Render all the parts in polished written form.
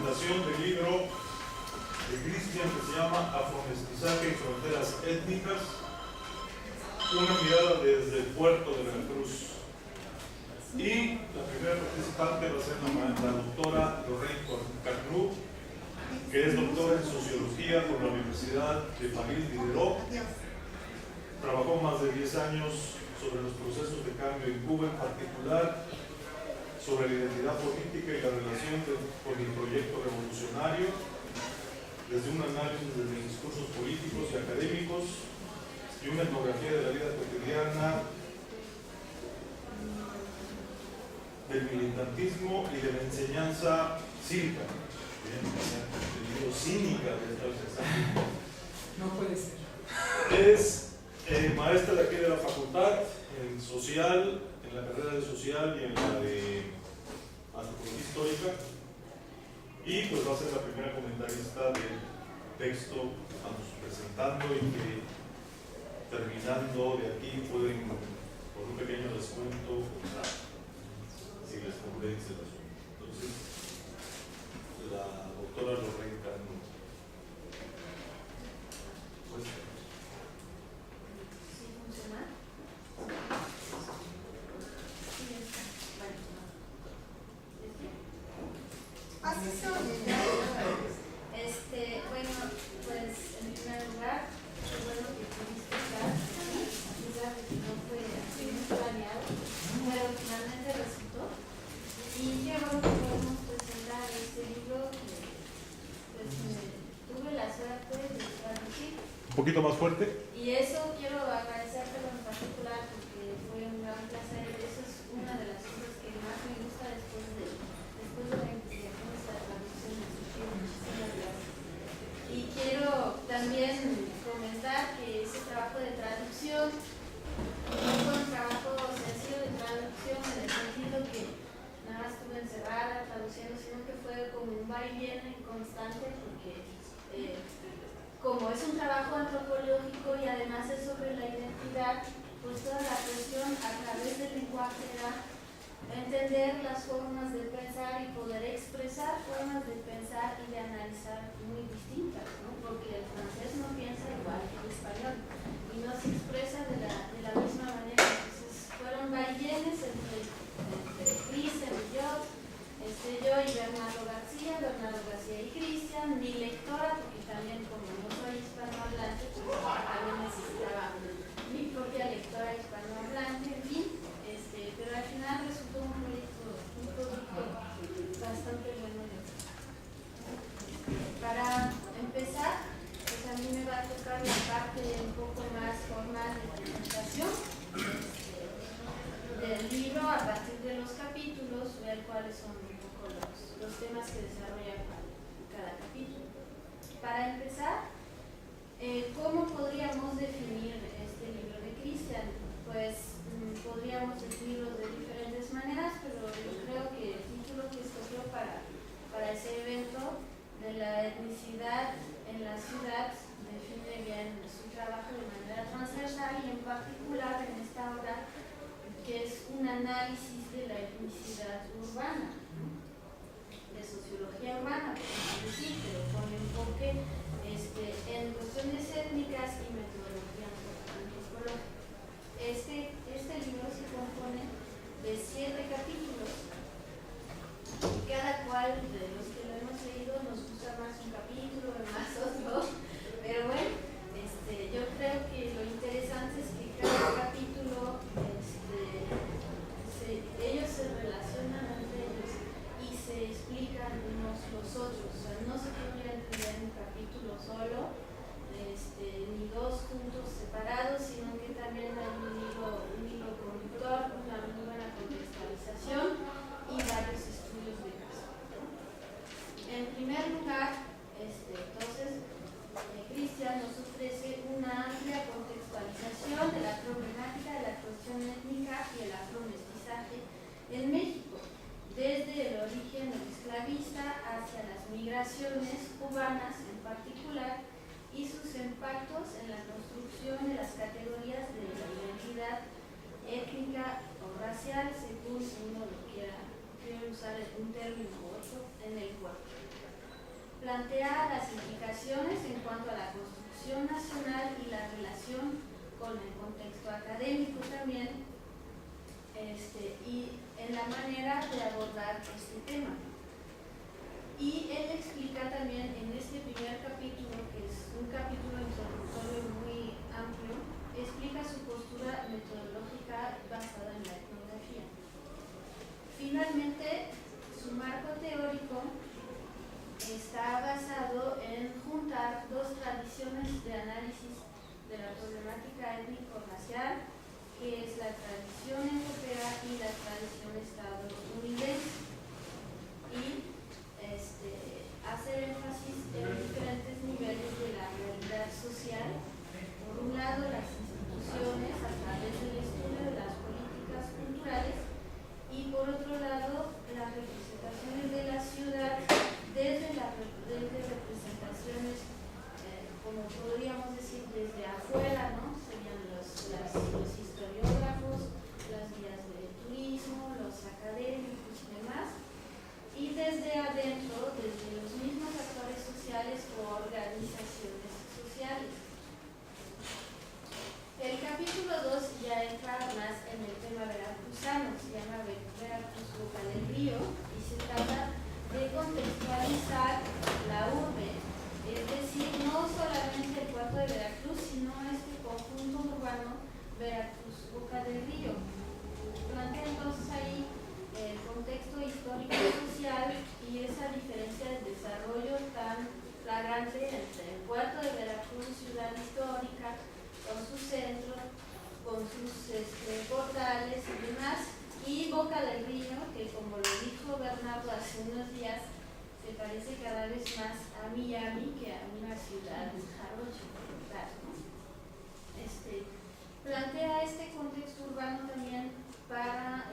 presentación del libro de Cristian que se llama Afromestizaje y Fronteras Étnicas, una mirada desde el puerto de Veracruz. Y la primera participante va a ser la doctora Lorraine Carnot, que es doctora en Sociología por la Universidad de París-Diderot. Trabajó más de 10 años sobre los procesos de cambio en Cuba, en particular sobre la identidad política y la relación con el proyecto revolucionario, desde un análisis de discursos políticos y académicos y una etnografía de la vida cotidiana, del militantismo y de la enseñanza cívica. Cínica de esta vez. No puede ser. Es maestra de aquí de la facultad, en social, en la carrera de social y en la de antropología histórica, y pues va a ser la primera comentarista del texto que estamos presentando y que terminando de aquí pueden, por un pequeño descuento, si les convence el asunto. Entonces, la doctora Lorraine Carnot. Pues, ¿Sí funciona? Sí, está. Así son. Bueno, pues en primer lugar, qué bueno que pudiste estar aquí, a pesar de que no fue así muy planeado, pero finalmente resultó. Y qué bueno que podemos presentar este libro que pues tuve la suerte de traducir. un poquito más fuerte. Y eso quiero agradecértelo en particular porque fue un gran placer. Eso es una de las cosas que más me gusta después de la investigación de esta traducción de su libro. Muchísimas gracias. Y quiero también comentar que ese trabajo de traducción no fue un trabajo sencillo de traducción en el sentido que nada más estuve encerrada traduciendo, sino que fue como un vaivén constante porque como es un trabajo antropológico y además es sobre la identidad, pues toda la cuestión a través del lenguaje era entender las formas de pensar y poder expresar formas de pensar y de analizar muy distintas, ¿no? Porque el francés no piensa igual que el español y no se expresa de la misma manera. Entonces fueron vaivenes entre Cristian y yo y Bernardo García y Cristian, mi lectora, porque también como no soy hispanohablante, pues también necesitaba mi propia lectora hispanohablante, en fin, pero al final resultó un producto bastante bueno. Para empezar, pues a mí me va a tocar la parte un poco más formal de presentación del libro a partir de los capítulos, ver cuáles son un poco los temas que desarrolla cada capítulo. Para empezar, ¿cómo podríamos definir este libro de Cristian? Pues podríamos definirlo de diferentes maneras, pero yo creo que el título que escogió para ese evento de la etnicidad en la ciudad define bien su trabajo de manera transversal y en particular en esta obra que es un análisis de la etnicidad urbana, de sociología urbana, podemos decir, pero con enfoque en cuestiones étnicas y metodología antropológica. Este libro se compone de 7 capítulos, y cada cual de los que lo hemos leído nos gusta más un capítulo, más otro, pero bueno, yo creo que lo interesante es que cada capítulo ellos se relacionan entre ellos y se explican unos los otros. O sea, no se podría entender un capítulo solo, ni 2 puntos separados, sino que también hay un hilo conductor, una muy buena contextualización y varios estudios de caso, ¿no? En primer lugar, entonces, Cristian nos ofrece una amplia contextualización de la problemática de la cuestión étnica y el afromestizaje en México, desde el origen esclavista hacia las migraciones cubanas en particular y sus impactos en la construcción de las categorías de la identidad étnica o racial, según uno lo quiera usar un término u otro, en el cuerpo. plantea las implicaciones en cuanto a la construcción nacional y la relación con el contexto académico también, y en la manera de abordar este tema. Y él explica también en este primer capítulo, que es un capítulo introductorio muy amplio, explica su postura metodológica basada en la etnografía. Finalmente, su marco teórico está basado en juntar dos tradiciones de análisis de la problemática étnico-racial, que es la tradición europea y la tradición estadounidense, y hacer énfasis en diferentes niveles de la realidad social. Por un lado, las instituciones a través del estudio de las políticas culturales, y por otro lado, las representaciones de la ciudad desde representaciones, como podríamos decir, desde afuera, ¿no? Serían los historiógrafos, las guías de turismo, los académicos y demás, y desde adentro, desde los mismos actores sociales o organizaciones sociales. El capítulo 2 ya entra más en el tema veracruzano, se llama Veracruz Boca del Río, y se trata de contextualizar la urbe, es decir, no solamente el puerto de Veracruz, sino este conjunto urbano Veracruz Boca del Río. Plantea entonces ahí el contexto histórico y social y esa diferencia de desarrollo tan flagrante entre el puerto de Veracruz, ciudad histórica, con su centro, con sus portales y demás, y Boca del Río, que como lo dijo Bernardo hace unos días, se parece cada vez más a Miami que a una ciudad jarocha, ¿no? Plantea este contexto urbano también para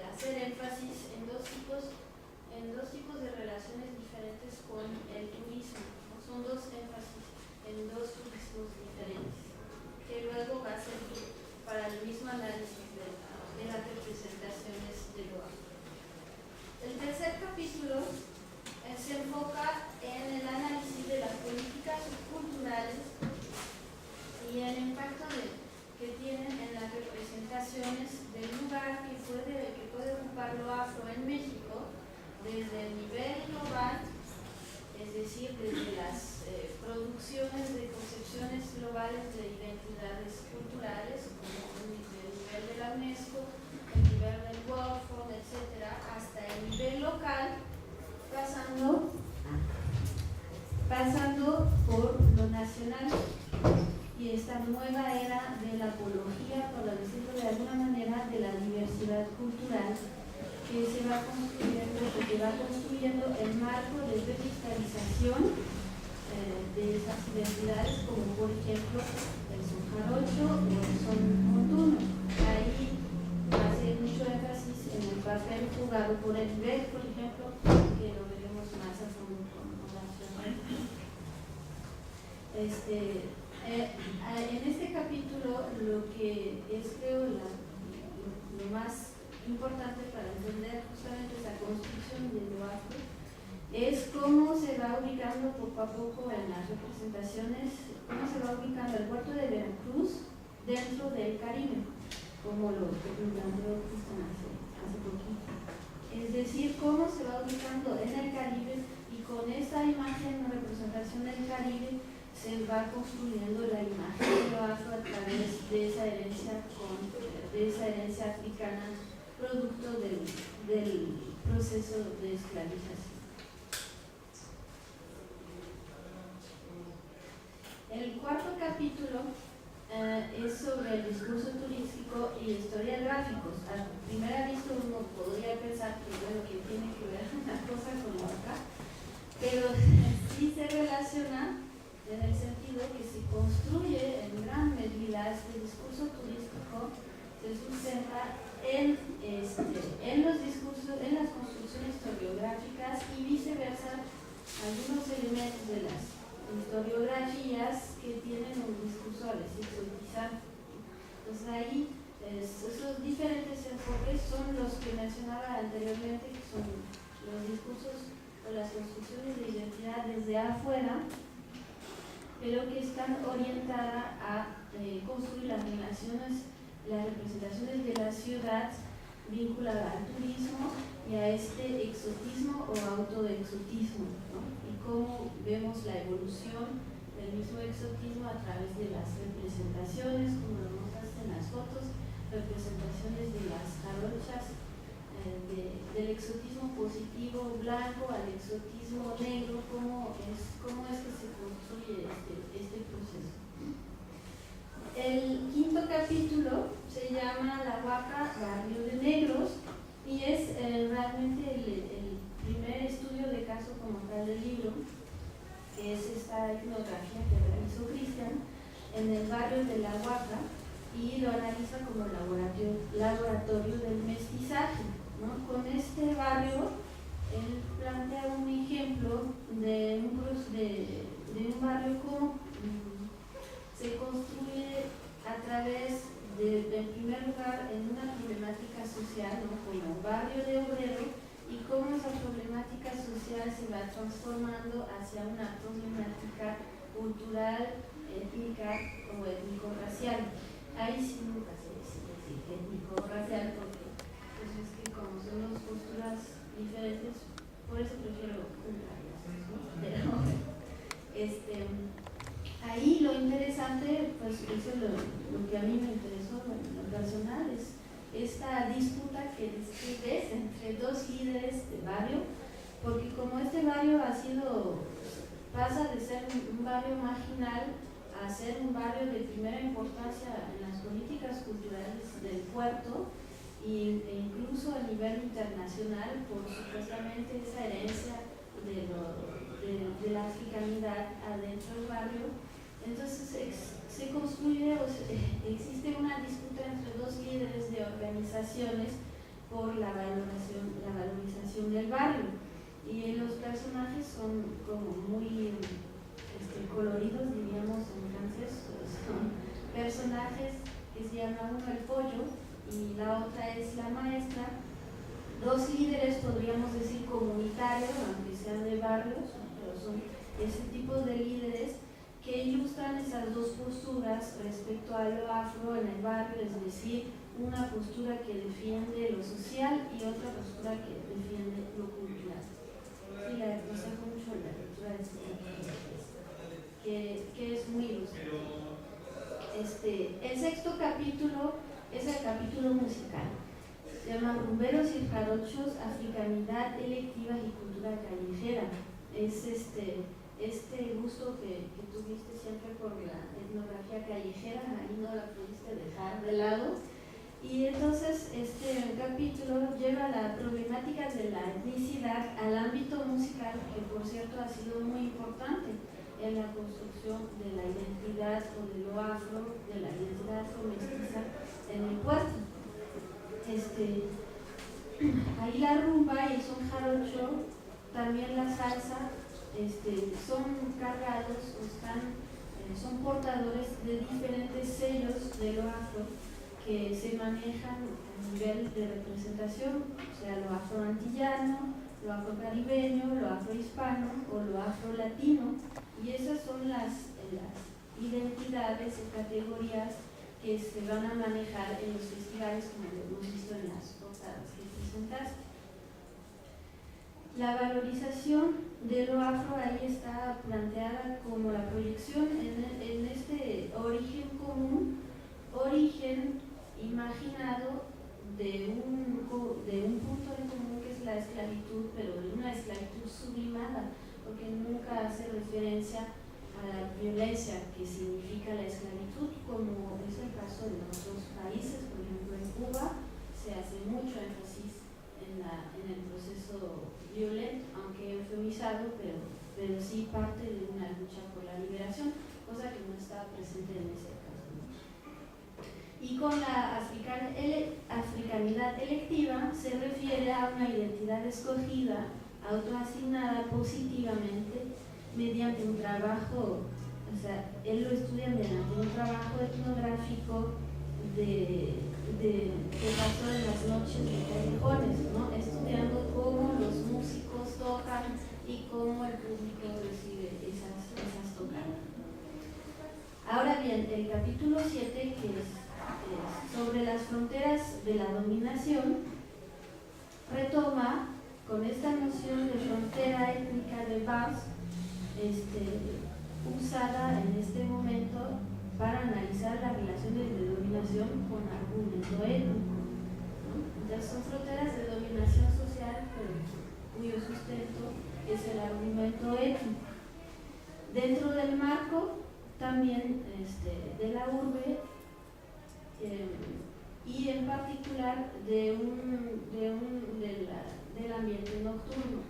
hacer énfasis en dos tipos de relaciones diferentes con el turismo, ¿no? Son dos énfasis en dos turismos diferentes, que luego va a servir para el mismo análisis de las representaciones de lo afro. El tercer capítulo se enfoca en el análisis de las políticas culturales y el impacto que tienen en las representaciones del lugar que puede ocupar lo afro en México desde el nivel global, es decir, desde las producciones de concepciones globales de identidades culturales, como el nivel de la UNESCO, el nivel del World Food, etc., hasta el nivel local, pasando por lo nacional, y esta nueva era de la apología, por decirlo de alguna manera, de la diversidad cultural que va construyendo el marco de revitalización de esas identidades, como por ejemplo el son jarocho o el son montuno. Ahí hace mucho énfasis en el papel jugado por el IBEC, por ejemplo, que lo veremos más a fondo con Nacional. En este capítulo, lo que es, creo, lo más importante para entender justamente esa construcción de lo afro es cómo se va ubicando poco a poco en las representaciones, cómo se va ubicando el puerto de Veracruz dentro del Caribe, como lo planteó Cristian hace poquito. Es decir, cómo se va ubicando en el Caribe, y con esta imagen o representación del Caribe se va construyendo la imagen de lo afro a través de esa herencia africana, producto del proceso de esclavización. El cuarto capítulo es sobre el discurso turístico y historiográficos. A primera vista uno podría pensar que tiene que ver una cosa con la otra, pero sí se relaciona en el sentido que se construye en gran medida este discurso turístico, se sustenta en los discursos, en las construcciones historiográficas, y viceversa, algunos elementos de las historiografías que tienen un discurso a veces politizante. Entonces ahí esos diferentes enfoques son los que mencionaba anteriormente, que son los discursos o las construcciones de identidad desde afuera, pero que están orientadas a construir las relaciones, las representaciones de la ciudad vinculada al turismo y a este exotismo o autoexotismo, ¿no? Y cómo vemos la evolución del mismo exotismo a través de las representaciones, como lo mostraste en las fotos, representaciones de las jarochas, del exotismo positivo blanco al exotismo negro, cómo es que se construye este proceso. El quinto capítulo se llama La Huaca, Barrio de Negros, y es realmente el primer estudio de caso como tal del libro, que es esta etnografía que realizó Cristian en el barrio de La Huaca, y lo analiza como laboratorio del mestizaje, ¿no? Con este barrio, él plantea un ejemplo de un barrio como se construye a través en primer lugar, en una problemática social, ¿no? Como un barrio de obrero, y cómo esa problemática social se va transformando hacia una problemática cultural, étnica o étnico-racial. Ahí sí nunca se decide étnico-racial, porque pues es que como son dos posturas diferentes, por eso prefiero juntarlas, ¿no? Pero ahí lo interesante, pues eso es lo que a mí me interesó en lo personal, es esta disputa que describes entre dos líderes de barrio, porque como este barrio pasa de ser un barrio marginal a ser un barrio de primera importancia en las políticas culturales del puerto e incluso a nivel internacional por supuestamente esa herencia de la africanidad adentro del barrio. Entonces se construye existe una disputa entre dos líderes de organizaciones por la valorización del barrio, y los personajes son como muy coloridos, diríamos en francés. Son personajes que se llama uno el pollo y la otra es la maestra, dos líderes podríamos decir comunitarios, aunque sean de barrios, pero son ese tipo de líderes que ilustran esas dos posturas respecto a lo afro en el barrio, es decir, una postura que defiende lo social y otra postura que defiende lo cultural. Y le aconsejo mucho la lectura de este capítulo, que es muy ilustrativo. El sexto capítulo es el capítulo musical. Se llama Rumberos y Jarochos, Africanidad electiva y cultura callejera. Es este gusto que tuviste siempre por la etnografía callejera, ahí no la pudiste dejar de lado. Y entonces este capítulo lleva la problemática de la etnicidad al ámbito musical, que por cierto ha sido muy importante en la construcción de la identidad o de lo afro, de la identidad afro-mestiza en el puerto. Ahí la rumba y el son jarocho, también la salsa, son cargados, son portadores de diferentes sellos de lo afro que se manejan a nivel de representación, o sea, lo afroantillano, lo afrocaribeño, lo afrohispano o lo afrolatino, y esas son las identidades o categorías que se van a manejar en los festivales, como lo hemos visto en las portadas que presentaste. La valorización de lo afro ahí está planteada como la proyección en este origen común, origen imaginado de un punto en común que es la esclavitud, pero de una esclavitud sublimada, porque nunca hace referencia a la violencia que significa la esclavitud, como es el caso de otros países. Por ejemplo, en Cuba se hace mucho énfasis en el proceso violento, aunque eufemizado, pero sí parte de una lucha por la liberación, cosa que no estaba presente en ese caso, ¿no? Y con la africanidad electiva se refiere a una identidad escogida, autoasignada positivamente mediante un trabajo, o sea, él lo estudia mediante un trabajo etnográfico de que pasó en las noches de callejones, ¿no? Estudiando cómo los músicos tocan y cómo el público recibe esas tocadas. Ahora bien, el capítulo 7, que es sobre las fronteras de la dominación, retoma con esta noción de frontera étnica de Barthes, usada en este momento para analizar las relaciones de dominación con argumento étnico, ¿no? Entonces son fronteras de dominación social, pero cuyo sustento es el argumento étnico. Dentro del marco también de la urbe, y en particular del ambiente nocturno.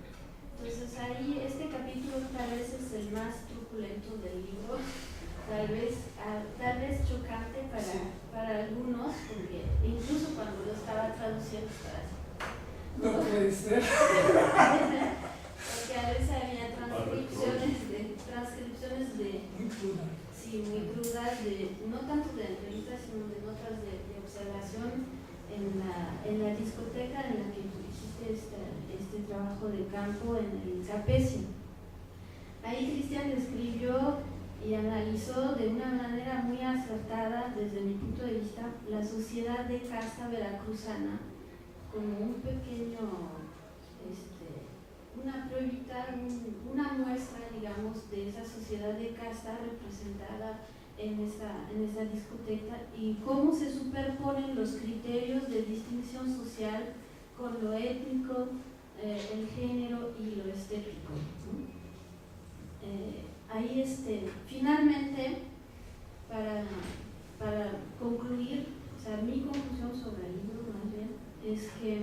Entonces ahí este capítulo tal vez es el más truculento del libro, tal vez chocante para algunos, porque incluso cuando lo estaba traduciendo estaba así. No puede ser. Porque a veces había transcripciones de Muy cruda. sí, muy crudas, no tanto de entrevistas, sino de notas de observación en la discoteca en la que tú hiciste este trabajo de campo en el Capesi. Ahí Cristian describió y analizó de una manera muy acertada, desde mi punto de vista, la sociedad de casta veracruzana como un pequeño, una pruebita, una muestra, digamos, de esa sociedad de casta representada en esta discoteca, y cómo se superponen los criterios de distinción social con lo étnico, el género y lo estético, ¿no? Ahí finalmente, para concluir, o sea, mi conclusión sobre el libro más bien es que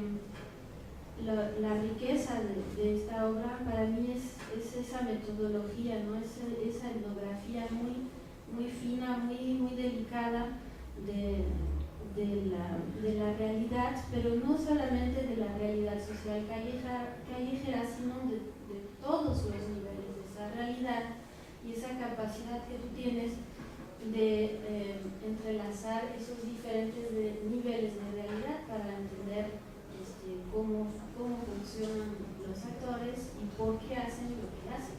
la riqueza de esta obra para mí es esa metodología, ¿no? Esa etnografía muy fina, muy delicada de la realidad, pero no solamente de la realidad social callejera, sino de todos los niveles de esa realidad, y esa capacidad que tú tienes de entrelazar esos diferentes niveles de realidad para entender cómo funcionan los actores y por qué hacen lo que hacen.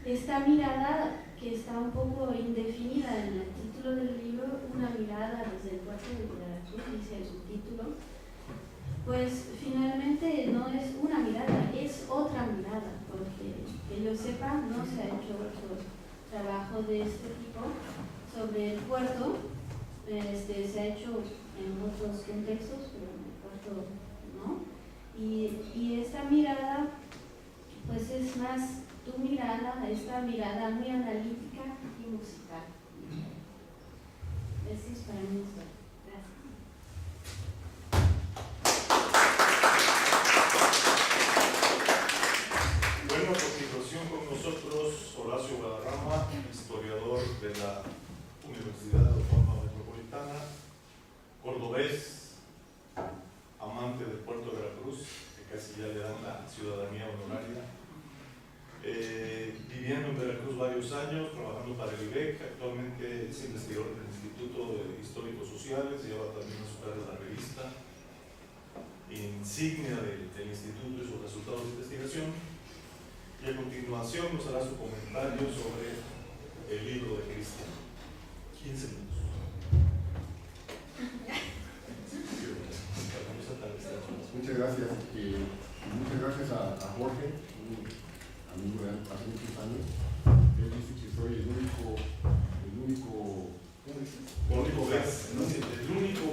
Esta mirada, que está un poco indefinida en el título del libro, una mirada desde el puerto de Veracruz, dice el subtítulo, pues finalmente no es una mirada, es otra mirada, porque que yo sepa no se ha hecho otro trabajo de este tipo sobre el puerto. Se ha hecho en otros contextos, pero en el puerto no, y esta mirada pues es más tu mirada, esta mirada muy analítica y musical. Eso es para mí. Gracias. Bueno, a continuación con nosotros Horacio Guadarrama, historiador de la Universidad Autónoma Metropolitana, cordobés, amante del puerto de Veracruz, que casi ya le dan la ciudadanía honoraria, viviendo en Veracruz varios años, trabajando para el IBEC. Actualmente es investigador del Instituto de Históricos Sociales, lleva también a su cargo la revista insignia del Instituto y sus resultados de investigación, y a continuación nos hará su comentario sobre el libro de Cristian. 15 minutos. Muchas gracias. Muchas gracias a Jorge, un amigo de hace muchos años. Él dice que soy el único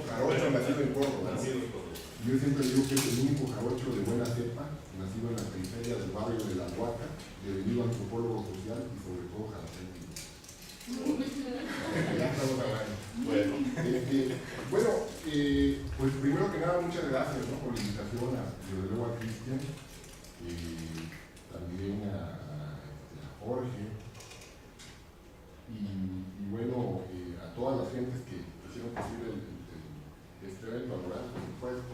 jarocho nacido en Córdoba, ¿no? Yo siempre digo que es el único jarocho de buena cepa, nacido en la periferia del barrio de La Huaca, devenido antropólogo social y sobre todo jarapéntico. Ya estamos hablando. Bueno, pues primero que nada, muchas gracias, ¿no?, por la invitación, desde luego a Cristian, también a Jorge, y bueno, a todas las gentes que hicieron posible este evento, a Lorenzo, por supuesto.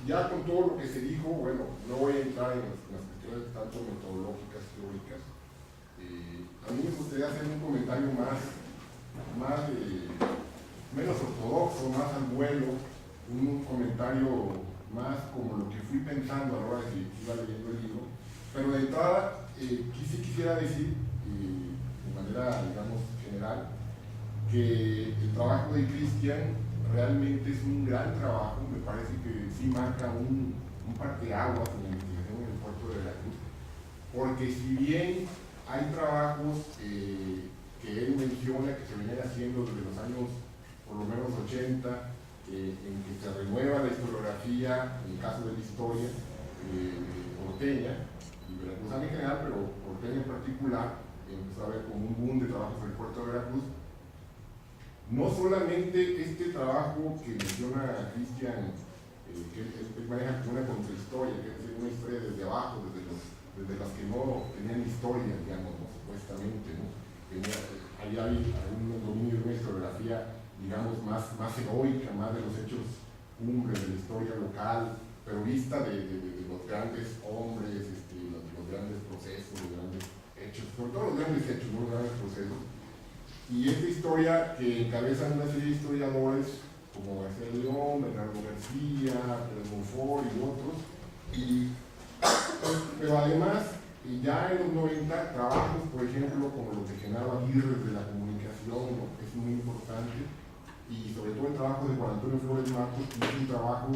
Ya con todo lo que se dijo, bueno, no voy a entrar en las cuestiones tanto metodológicas, teóricas. A mí me gustaría hacer un comentario más menos ortodoxo, más al vuelo, un comentario más como lo que fui pensando a la hora de que iba leyendo el libro. Pero de entrada, quisiera decir, de manera, digamos, general, que el trabajo de Cristian realmente es un gran trabajo. Me parece que sí marca un parteaguas en la investigación en el puerto de Veracruz, porque si bien hay trabajos que él menciona que se venían haciendo desde los años por lo menos 80, en que se renueva la historiografía, en el caso de la historia porteña y veracruzana en general, pero porteña en particular, empezó a haber como un boom de trabajos en el puerto de Veracruz. No solamente este trabajo que menciona Cristian, que él maneja una contrahistoria, que es una historia desde abajo, desde las que no tenían historia, digamos, ¿no? Supuestamente, ¿no? Ahí hay algún dominio de una historiografía, digamos, más heroica, más de los hechos cumbres de la historia local, pero vista de los grandes hombres, los grandes procesos, los grandes hechos, sobre todo los grandes hechos, no los grandes procesos. Y esta historia que encabezan una serie de historiadores como García León, Bernardo García, Pérez Monfort y otros, pero además, ya en los 90, trabajos, por ejemplo, como los de Genaro Aguirre de la comunicación, ¿no? Es muy importante, y sobre todo el trabajo de Juan Antonio Flores Matos, que es un trabajo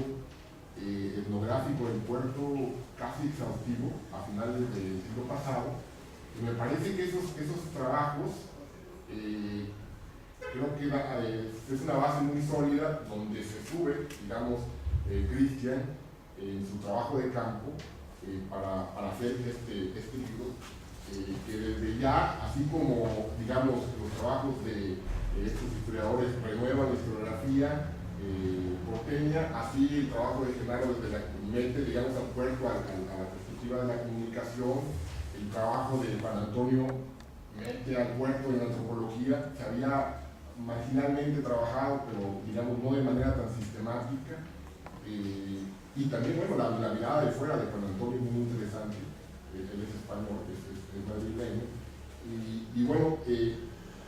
etnográfico del puerto casi exhaustivo a finales del siglo pasado. Y me parece que esos trabajos creo que es una base muy sólida donde se sube, digamos, Cristian en su trabajo de campo para hacer este libro, que desde ya, así como, digamos, los trabajos de estos historiadores renuevan la historiografía porteña, así el trabajo de Genaro desde la mete, digamos, al puerto, a la perspectiva de la comunicación, el trabajo de Juan Antonio mete al puerto en la antropología. Se había marginalmente trabajado, pero digamos no de manera tan sistemática, y también, bueno, la mirada de fuera de Juan Antonio es muy interesante. Él es español, es madrileño, y bueno,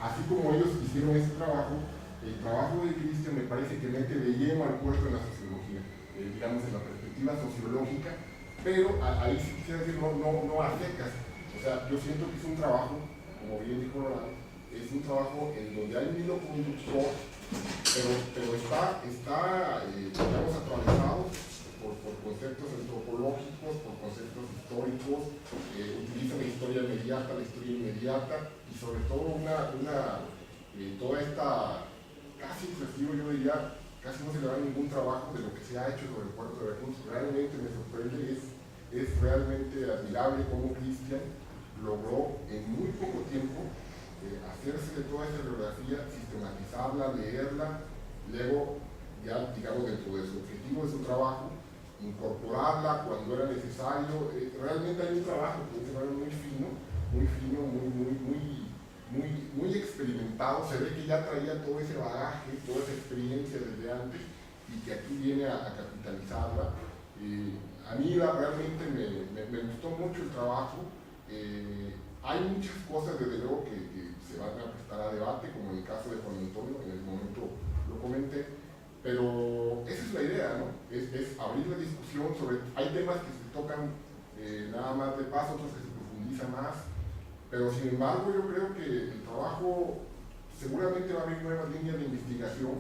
así como ellos hicieron ese trabajo, el trabajo de Cristian me parece que mete de lleno al puerto en la sociología, digamos en la perspectiva sociológica, pero ahí sí quisiera decir no a secas. O sea, yo siento que es un trabajo, como bien dijo Rolando, es un trabajo en donde hay un hilo conductor, pero está digamos, atravesado por conceptos antropológicos, por conceptos históricos, utiliza la historia inmediata, y sobre todo toda esta, casi excesivo, yo diría, casi no se le da ningún trabajo de lo que se ha hecho sobre el puerto de Veracruz. Realmente me sorprende, es realmente admirable cómo Cristian logró en muy poco tiempo hacerse de toda esa bibliografía, sistematizarla, leerla, luego ya, digamos, dentro de su objetivo de su trabajo, incorporarla cuando era necesario. Realmente hay un trabajo muy fino, muy experimentado. Se ve que ya traía todo ese bagaje, toda esa experiencia desde antes, y que aquí viene a capitalizarla. A mí realmente me gustó mucho el trabajo. Hay muchas cosas, desde luego, que se van a prestar a debate, como en el caso de Juan Antonio, en el momento lo comenté, pero esa es la idea, ¿no? Es abrir la discusión sobre. Hay temas que se tocan nada más de paso, otros que se profundizan más, pero sin embargo yo creo que el trabajo seguramente va a abrir nuevas líneas de investigación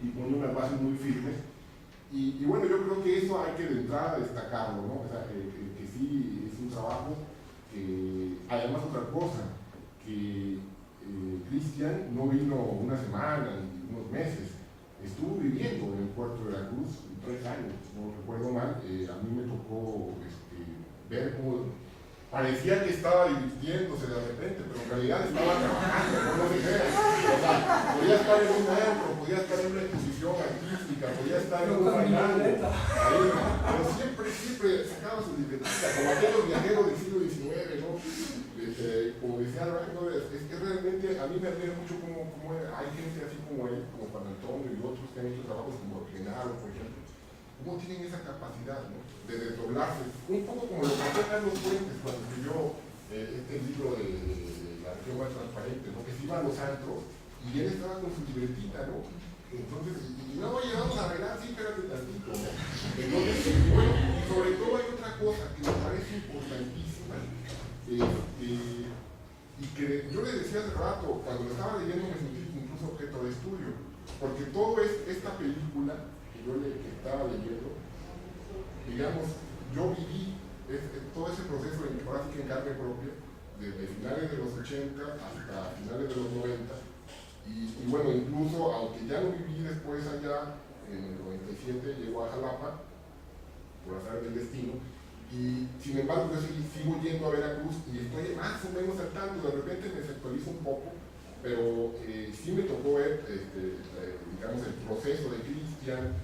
y pone unas bases muy firmes, y bueno, yo creo que eso hay que de entrada destacarlo, ¿no? O sea, que sí es un trabajo que, además, otra cosa, que Cristian no vino una semana ni unos meses, estuvo viviendo en el puerto de Veracruz 3 años, no recuerdo mal. A mí me tocó ver cómo parecía que estaba divirtiéndose de repente, pero en realidad estaba trabajando, no se crean. O sea, podía estar en un metro, podía estar en una exposición artística, podía estar en un bailando, pero siempre sacaba su libretita, como aquellos viajeros del siglo XIX, ¿no? Como decía Alberto, es que realmente a mí me admira mucho cómo hay gente así como él, como Juan Antonio y otros que han hecho trabajos como Genaro, por ejemplo, cómo tienen esa capacidad, ¿no? De desdoblarse, un poco como lo que hacía Carlos Fuentes cuando escribió este libro de La región más transparente, ¿no? Que se iba a los antros y él estaba con su libretita, ¿no? Entonces, no, oye, vamos a arreglar, sí, espérate tantito, ¿no? Entonces, bueno, y sobre todo hay otra cosa que me parece importantísima, y que yo le decía hace rato, cuando lo estaba leyendo me sentí incluso objeto de estudio, porque todo esta película que yo que estaba leyendo, digamos, yo viví todo ese proceso de práctica en carne propia, desde finales de los 80 hasta finales de los 90, y bueno, incluso, aunque ya lo viví después allá, en el 97 llego a Jalapa, por azar del destino, y sin embargo yo sigo yendo a Veracruz y estoy más o menos al tanto, de repente me desactualizo un poco, pero sí me tocó ver, digamos, el proceso de Cristian,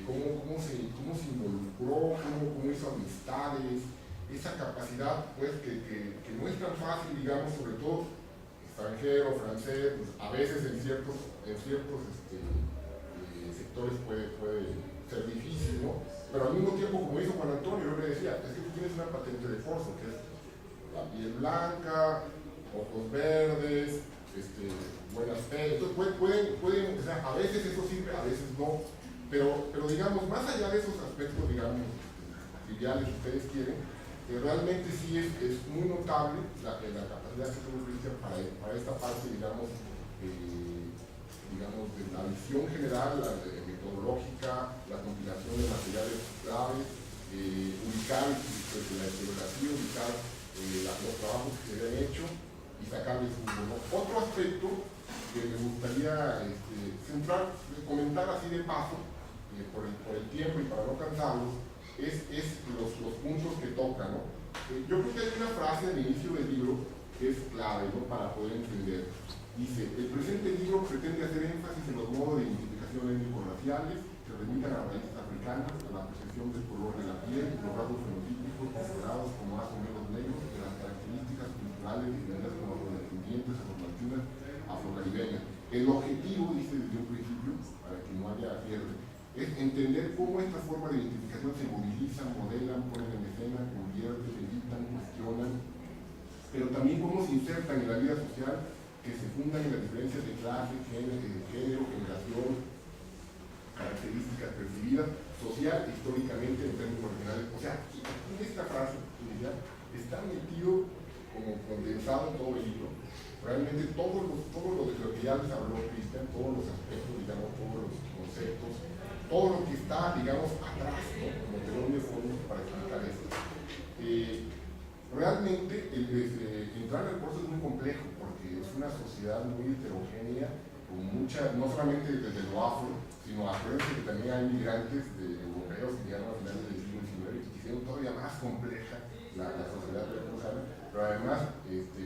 cómo se involucró, cómo hizo amistades, esa capacidad pues que no es tan fácil, digamos, sobre todo extranjero, francés, pues, a veces en ciertos sectores puede ser difícil, ¿no? Pero al mismo tiempo, como hizo Juan Antonio, yo le decía, es que tú tienes una patente de Forzo, que es la piel blanca, ojos verdes, buen aspecto, pueden, o sea, a veces eso sirve, a veces no, pero digamos, más allá de esos aspectos, digamos, triviales que ustedes quieren, realmente sí es muy notable la capacidad que tuvo Cristian para esta parte, digamos, de la visión general, la metodológica, la compilación de materiales claves, ubicar desde la historiografía, ubicar los trabajos que se habían hecho y sacarles un ¿no? Otro aspecto que me gustaría comentar así de paso, por el tiempo y para no cansarlos, es los puntos que toca, ¿no? Yo creo que hay una frase al inicio del libro que es clave, ¿no? Para poder entender. Dice, el presente libro pretende hacer énfasis en los modos de identificación étnico-raciales que remitan a raíces africanas, a la percepción del color de la piel, los rasgos fenotípicos considerados como más o menos negros, de las características culturales diferentes como afrodescendientes, afrolatinas, afrocaribeñas. El objetivo, dice desde un principio, para que no haya pierde, es entender cómo estas formas de identificación se movilizan, modelan, ponen en escena, convierten, editan, cuestionan, pero también cómo se insertan en la vida social, que se fundan en las diferencias de clase, género, generación, características percibidas, social, históricamente, en términos regionales. O sea, en esta frase inicial está metido como condensado en todo el libro. Realmente todo lo que ya les habló Cristian, todos los aspectos, digamos, todos los conceptos, todo lo que está, digamos, atrás, ¿no? Como telón de fondo para explicar esto. Realmente entrar en el curso es muy complejo porque es una sociedad muy heterogénea, con mucha, no solamente desde lo afro, sino acuérdense que también hay migrantes europeos que llegaron a finales del siglo XIX y que hicieron todavía más compleja la sociedad veracruzana, pero además,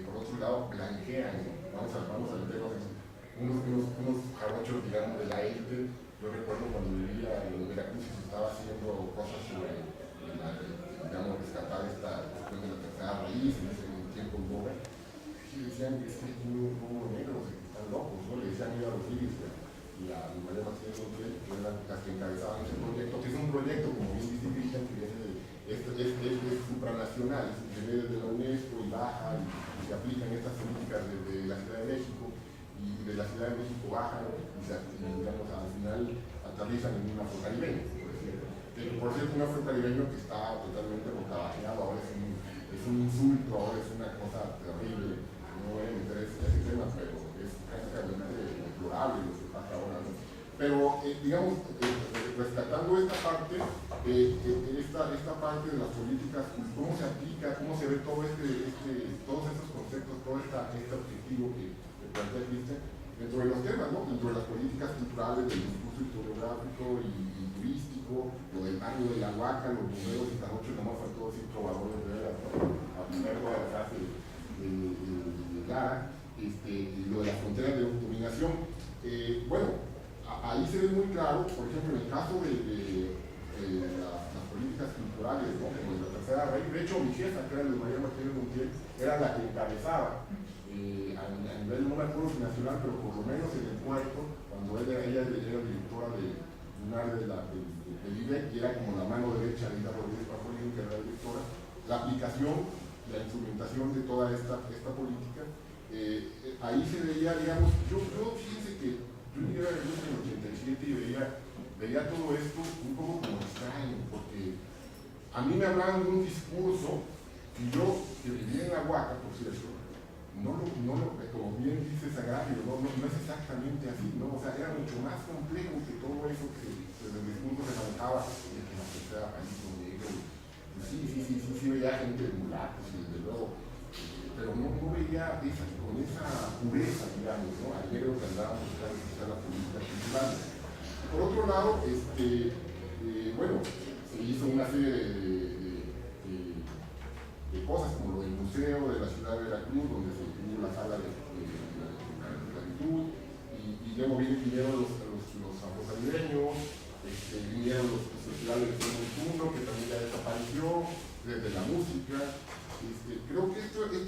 por otro lado, blanquean, ¿no? Vamos a meternos en unos jarochos, digamos, de la élite. Yo recuerdo cuando vivía en Veracruz y se estaba haciendo cosas sobre, digamos, rescatar esta cuestión de la tercera raíz en ese tiempo en boga, y decían que es un grupo negro, que están locos, ¿no? Le decían a Rodríguez y a María Martínez Montiel, que eran las que encabezaban ese proyecto, que es un proyecto, como bien dice Cristian, que viene es supranacional, que viene desde la UNESCO y baja, y se aplican estas políticas desde la Ciudad de México, y de la Ciudad de México bajan, y digamos, al final aterrizan en un afrocaribeño, por ejemplo. Por cierto, un afrocaribeño que está totalmente bocabajeado, ahora es un insulto, ahora es una cosa terrible. No voy a meter ese tema, pero es prácticamente deplorable lo que pasa ahora, ¿no? Pero, digamos, rescatando esta parte de las políticas, cómo se aplica, cómo se ve todos estos conceptos, todo este objetivo que plantea Cristian, dentro de los temas, ¿no? Dentro de las políticas culturales, del discurso historiográfico y turístico, lo del baño de la Huaca, los números y jarochos, nomás faltó decir trovadores de veras, ¿no? A primera toda la frase de Lara, y lo de las fronteras de dominación. Bueno, ahí se ve muy claro, por ejemplo, en el caso de las políticas culturales, ¿no? Como de la tercera raíz. De hecho, mi jefa, que era de María Martínez Montiel, era la que encabezaba a nivel, no me acuerdo si nacional, pero por lo menos en el puerto, cuando ella era directora de un área del IBEC, y era como la mano derecha de Ida Rodríguez que era la directora, la aplicación, la instrumentación de toda esta política ahí se veía, digamos, yo fíjense que yo llegué a la industria en el 87 y veía todo esto un poco como extraño, porque a mí me hablaban de un discurso y yo, que vivía en la Huaca, por cierto, como bien dice Sagrario, no es exactamente así, ¿no? O sea, era mucho más complejo que todo eso que desde el discurso se manejaba, de que la sociedad país negro. Sí veía gente de mulatos, y desde luego, pero no veía con esa pureza, digamos, ¿no? Al negro que andaba buscando quizá la política cultural. Por otro lado, bueno, se hizo una serie de cosas como lo del Museo de la Ciudad de Veracruz, donde se tuvo la sala de la esclavitud, y luego vinieron los afrocaribeños, vinieron los festivales del mundo, que también ya desapareció, desde la música. Creo que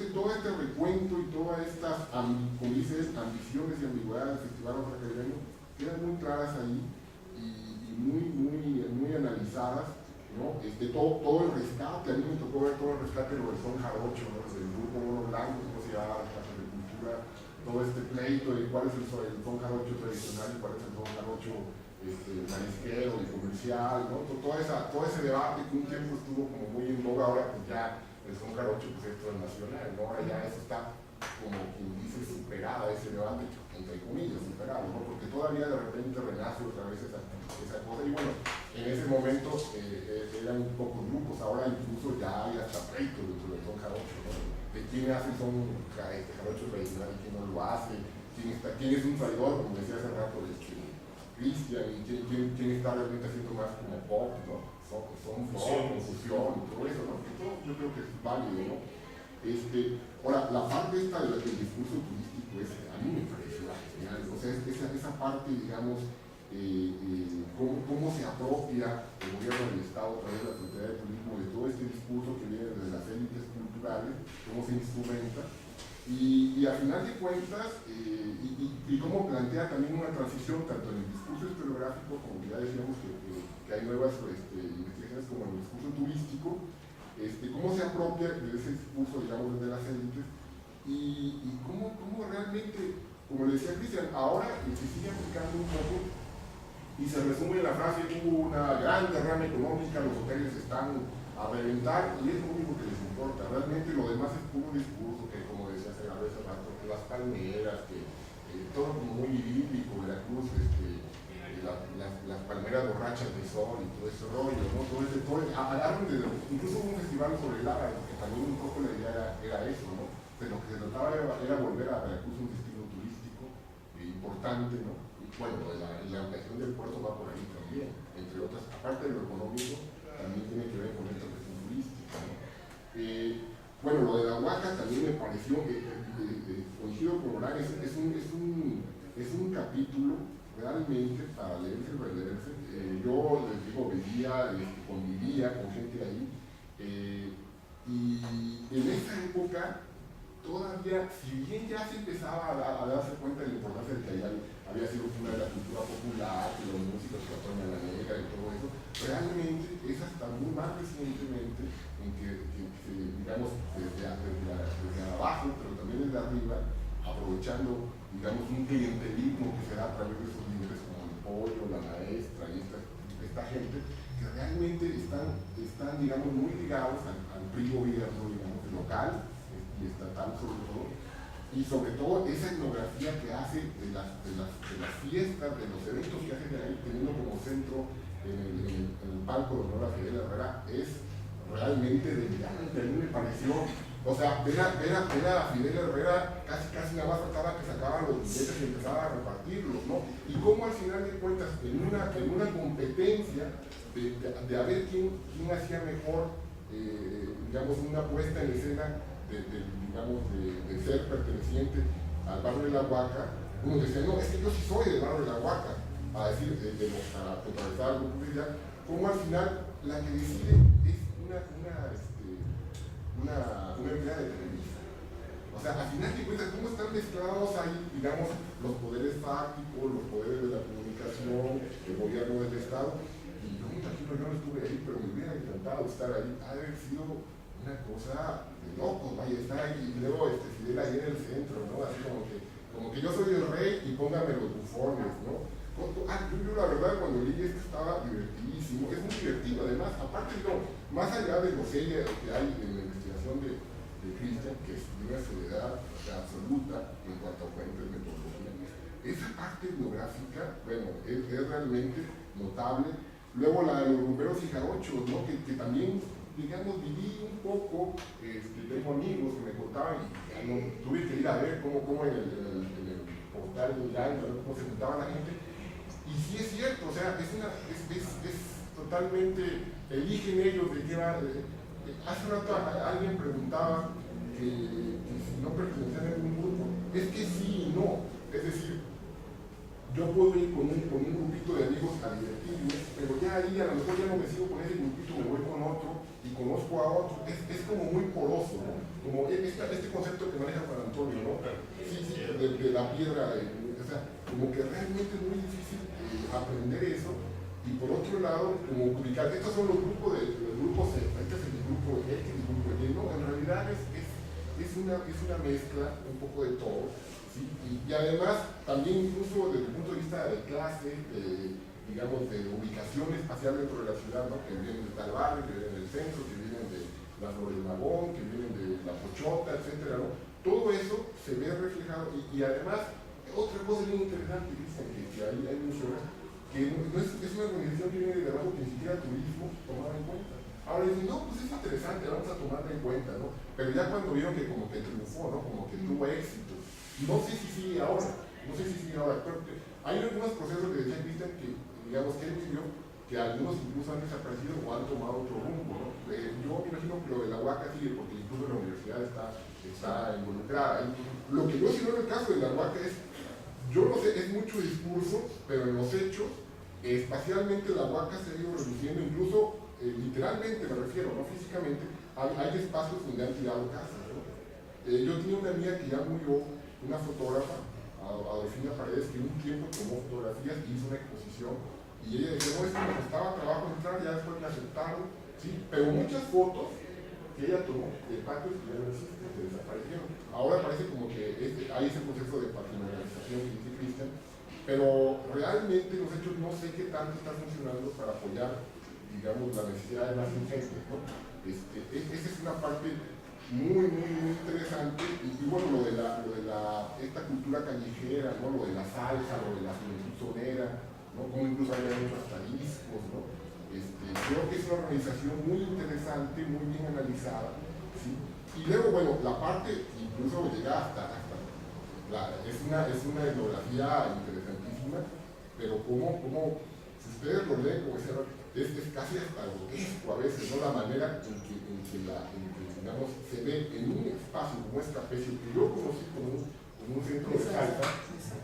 todo este recuento y todas estas, como dices, ambiciones y ambigüedades del Festival Afrocaribeño quedan muy claras ahí y muy analizadas, ¿no? Todo el rescate, a mí me tocó ver todo el rescate de lo del son jarocho, ¿no? Del grupo Mono Blanco, cómo se llama la clase de cultura, todo este pleito de cuál es el son jarocho tradicional y cuál es el son jarocho marisquero y comercial, ¿no? Todo ese debate que un tiempo estuvo como muy en boga, ahora pues ya el son jarocho pues esto es nacional, ¿no? Ahora ya eso está como quien dice superada, ese debate, entre comillas, superado, ¿no? Porque todavía de repente renace otra vez esa cosa, y bueno, en ese momento eran pocos grupos, ahora incluso ya hay hasta pleito dentro del son jarocho, ¿no? De quién hace son jarocho tradicional y quién no lo hace, quién es un traidor, como decía hace rato Cristian, y quién está realmente haciendo más como pop, ¿no? Son confusión y todo eso, ¿no? Todo yo creo que es válido, ¿no? Ahora, la parte esta del discurso turístico a mí me pareció genial, o sea, esa parte, digamos, cómo se apropia el gobierno del Estado a través de la Secretaría de Turismo de todo este discurso que viene desde las élites culturales, cómo se instrumenta, y a final de cuentas, y cómo plantea también una transición tanto en el discurso historiográfico, como ya decíamos que hay nuevas investigaciones como en el discurso turístico, cómo se apropia de ese discurso, digamos, desde las élites, y cómo realmente, como le decía Cristian, ahora se sigue aplicando un poco y se resume en la frase: hubo una gran derrama económica, los hoteles están a reventar y es lo único que les importa. Realmente lo demás es puro discurso, que como decía hace rato, que las palmeras, que todo como muy idílico, Veracruz, las palmeras borrachas de sol y todo ese rollo, ¿no? Incluso hubo un festival sobre el árabe, que también un poco la idea era eso, ¿no? Pero lo que se trataba era volver a Veracruz un destino turístico importante, ¿no? Y bueno, la ampliación del puerto va por ahí también, entre otras, aparte de lo económico, también tiene que ver con esta cuestión turística, ¿no? Bueno, lo de la Huaca también me pareció, coincido con Orán, es un capítulo realmente para leerse y releerse. Yo les digo, convivía con gente ahí, y en esa época todavía, si bien ya se empezaba a darse cuenta de la importancia de que allá había sido una de la cultura popular, de los músicos que Antonio la Negra y todo eso, realmente es hasta muy más recientemente en que digamos, desde abajo, pero también desde arriba, aprovechando, digamos, un clientelismo que se da a través de esos líderes como el Pollo, la Maestra y esta gente, que realmente están digamos, muy ligados al PRI gobierno, digamos, local y estatal sobre todo esa etnografía que hace de las fiestas, de los eventos que hacen ahí, teniendo como centro en el palco de honor a Fidel Herrera, es realmente delirante. A mí me pareció, o sea, ver a Fidel Herrera casi nada más faltaba que sacaban los billetes y empezaba a repartirlos, ¿no? Y cómo al final de cuentas, en una competencia de a ver quién hacía mejor, digamos, una puesta en escena de ser perteneciente al barrio de la Huaca, uno decía, no, es que yo sí soy del barrio de la Huaca, a decir, para contrarrestar algo que ya, como al final la que decide es una empleada de Televisa. O sea, al final de cuentas, ¿cómo están mezclados ahí, digamos, los poderes fácticos, los poderes de la comunicación, el gobierno del Estado? Y yo, me imagino, yo no estuve ahí, pero me hubiera encantado estar ahí. Ha de haber sido una cosa de locos, vaya, está ahí, y luego Fidel ahí en el centro, ¿no? Así como que yo soy el rey y póngame los bufones, ¿no? Yo la verdad cuando leí esto estaba divertidísimo, es muy divertido además, aparte digo, más allá de lo serio que hay en la investigación de Christian, que es de una seriedad absoluta en cuanto a fuentes, metodología, esa parte etnográfica, bueno, es realmente notable. Luego la de los rumberos y jarochos, ¿no? que también, digamos, viví un poco, tengo amigos que me contaban y ya no, tuve que ir a ver cómo en el portal de Irán, ¿no? Cómo se juntaba la gente. Y sí es cierto, o sea, es totalmente, eligen ellos de qué va. Hace rato alguien preguntaba que si no pertenecían a ningún grupo. Es que sí y no. Es decir, yo puedo ir con un grupito de amigos a divertirme, pero ya ahí a lo mejor ya no me sigo con ese grupito, me voy con otro y conozco a otro. Es como muy poroso, ¿no? Como este concepto que maneja Juan Antonio, ¿no? Sí, de la piedra, o sea, como que realmente es muy difícil aprender eso. Y por otro lado, como ubicar, estos son los grupos este es el grupo X, el grupo Y, no, en realidad es una mezcla un poco de todo. ¿Sí? Y además, también incluso desde el punto de vista de clase, digamos, de ubicación espacial dentro de la ciudad, ¿no? Que vienen de tal barrio, que vienen del centro, que vienen de la Flor del Magón, que vienen de la Pochota, etcétera, ¿no? Todo eso se ve reflejado y además, otra cosa bien interesante, dicen que ahí hay museos, que no es una organización que viene de abajo que ni siquiera turismo tomaba en cuenta. Ahora dicen, no, pues es interesante, vamos a tomarla en cuenta, ¿no? Pero ya cuando vieron que como que triunfó, ¿no? Como que tuvo éxito. No sé si sigue ahora, pero hay algunos procesos que decía Christian que, digamos, que él vivió, que algunos incluso han desaparecido o han tomado otro rumbo, ¿no? Yo me imagino que lo de la Huaca sigue, porque incluso la universidad está involucrada. Lo que yo sí veo en el caso de la Huaca es, yo no sé, es mucho discurso, pero en los hechos, espacialmente la Huaca se ha ido reduciendo, incluso literalmente me refiero, no físicamente, hay espacios donde han tirado casas, ¿no? Yo tenía una amiga que ya murió, una fotógrafa, Adolfina Paredes, que en un tiempo tomó fotografías y hizo una exposición, y ella decía, no, es que me costaba trabajo entrar, ya después me aceptaron, ¿sí? Pero muchas fotos que ella tomó de patios que ya no existen, que desaparecieron. Ahora parece como que hay ese proceso de patrimonialización que dice Christian, pero realmente los hechos no sé qué tanto están funcionando para apoyar, digamos, la necesidad de más gente, ¿no? Esa es una parte muy interesante, y bueno, lo de esta cultura callejera, ¿no? Lo de la salsa, lo de la juventud sonera, ¿no? Como incluso hay muchos hasta discos, ¿no? Creo que es una organización muy interesante, muy bien analizada, ¿sí? Y luego, bueno, la parte incluso llega es una etnografía interesantísima, pero como si ustedes lo leen, como decía, es casi hasta grotesco a veces, ¿no? La manera en que digamos, se ve en un espacio como esta Trapecio, que yo conocí como un centro de salsa,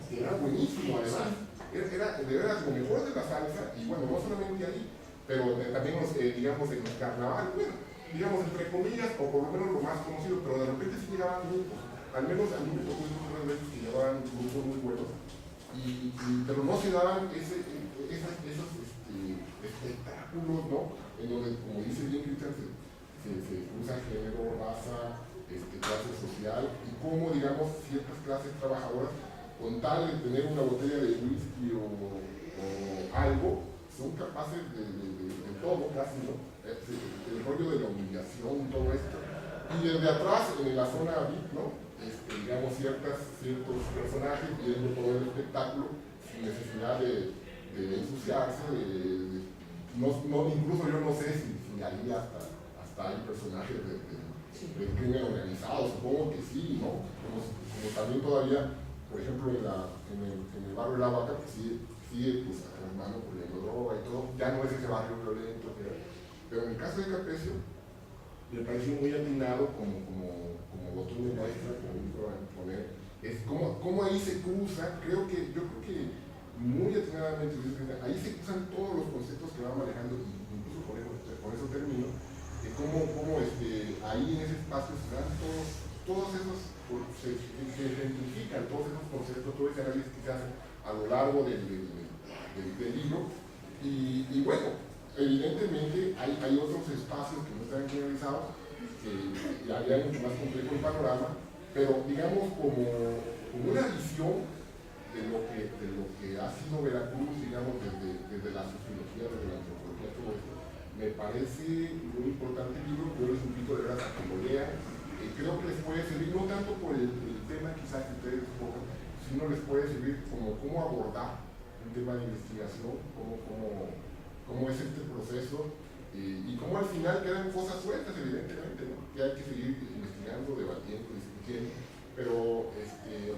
era buenísimo además, era de veras lo mejor de la salsa, y bueno, no solamente ahí, pero también digamos en los carnavales, bueno, digamos entre comillas, o por lo menos lo más conocido, pero de repente sí llegaban grupos, al menos a mí me tocó unas veces que llevaban grupos muy buenos, pero no se daban esos espectáculos, ¿no? En donde, como dice bien Christian, se usa género, raza, clase social, y cómo, digamos, ciertas clases trabajadoras, con tal de tener una botella de whisky o algo, son capaces de todo, casi, ¿no? El rollo de la humillación, todo esto. Y desde atrás, en la zona VIP, ¿no? Digamos, ciertos personajes viendo todo el espectáculo sin necesidad de ensuciarse, incluso yo no sé si ahí hasta hay personajes del crimen organizado, supongo que sí, ¿no? Como también todavía, por ejemplo, en el barrio de La Vaca, pues sí, pues hermano poniendo droga y todo, ya no es ese barrio violento, pero en el caso de Trapecio, me pareció muy atinado como botón de muestra, como dijo poner, es como ahí se cruza, yo creo que muy atinadamente, ahí se cruzan todos los conceptos que va manejando, incluso por eso termino, cómo ahí en ese espacio se dan todos esos, se identifican todos esos conceptos, todo ese análisis que se hace a lo largo del libro, y bueno, evidentemente hay otros espacios que no están generalizados, ya mucho más complejo el panorama, pero digamos como una visión de lo que ha sido Veracruz, digamos, desde la sociología, desde la antropología, todo esto, me parece muy importante el libro. Yo les invito de verdad a que lo lean. Creo que les puede servir, no tanto por el tema quizás que ustedes escojan, sino les puede servir como cómo abordar un tema de investigación, cómo es este proceso, y cómo al final quedan cosas sueltas, evidentemente, ¿no? Que hay que seguir investigando, debatiendo, discutiendo, pero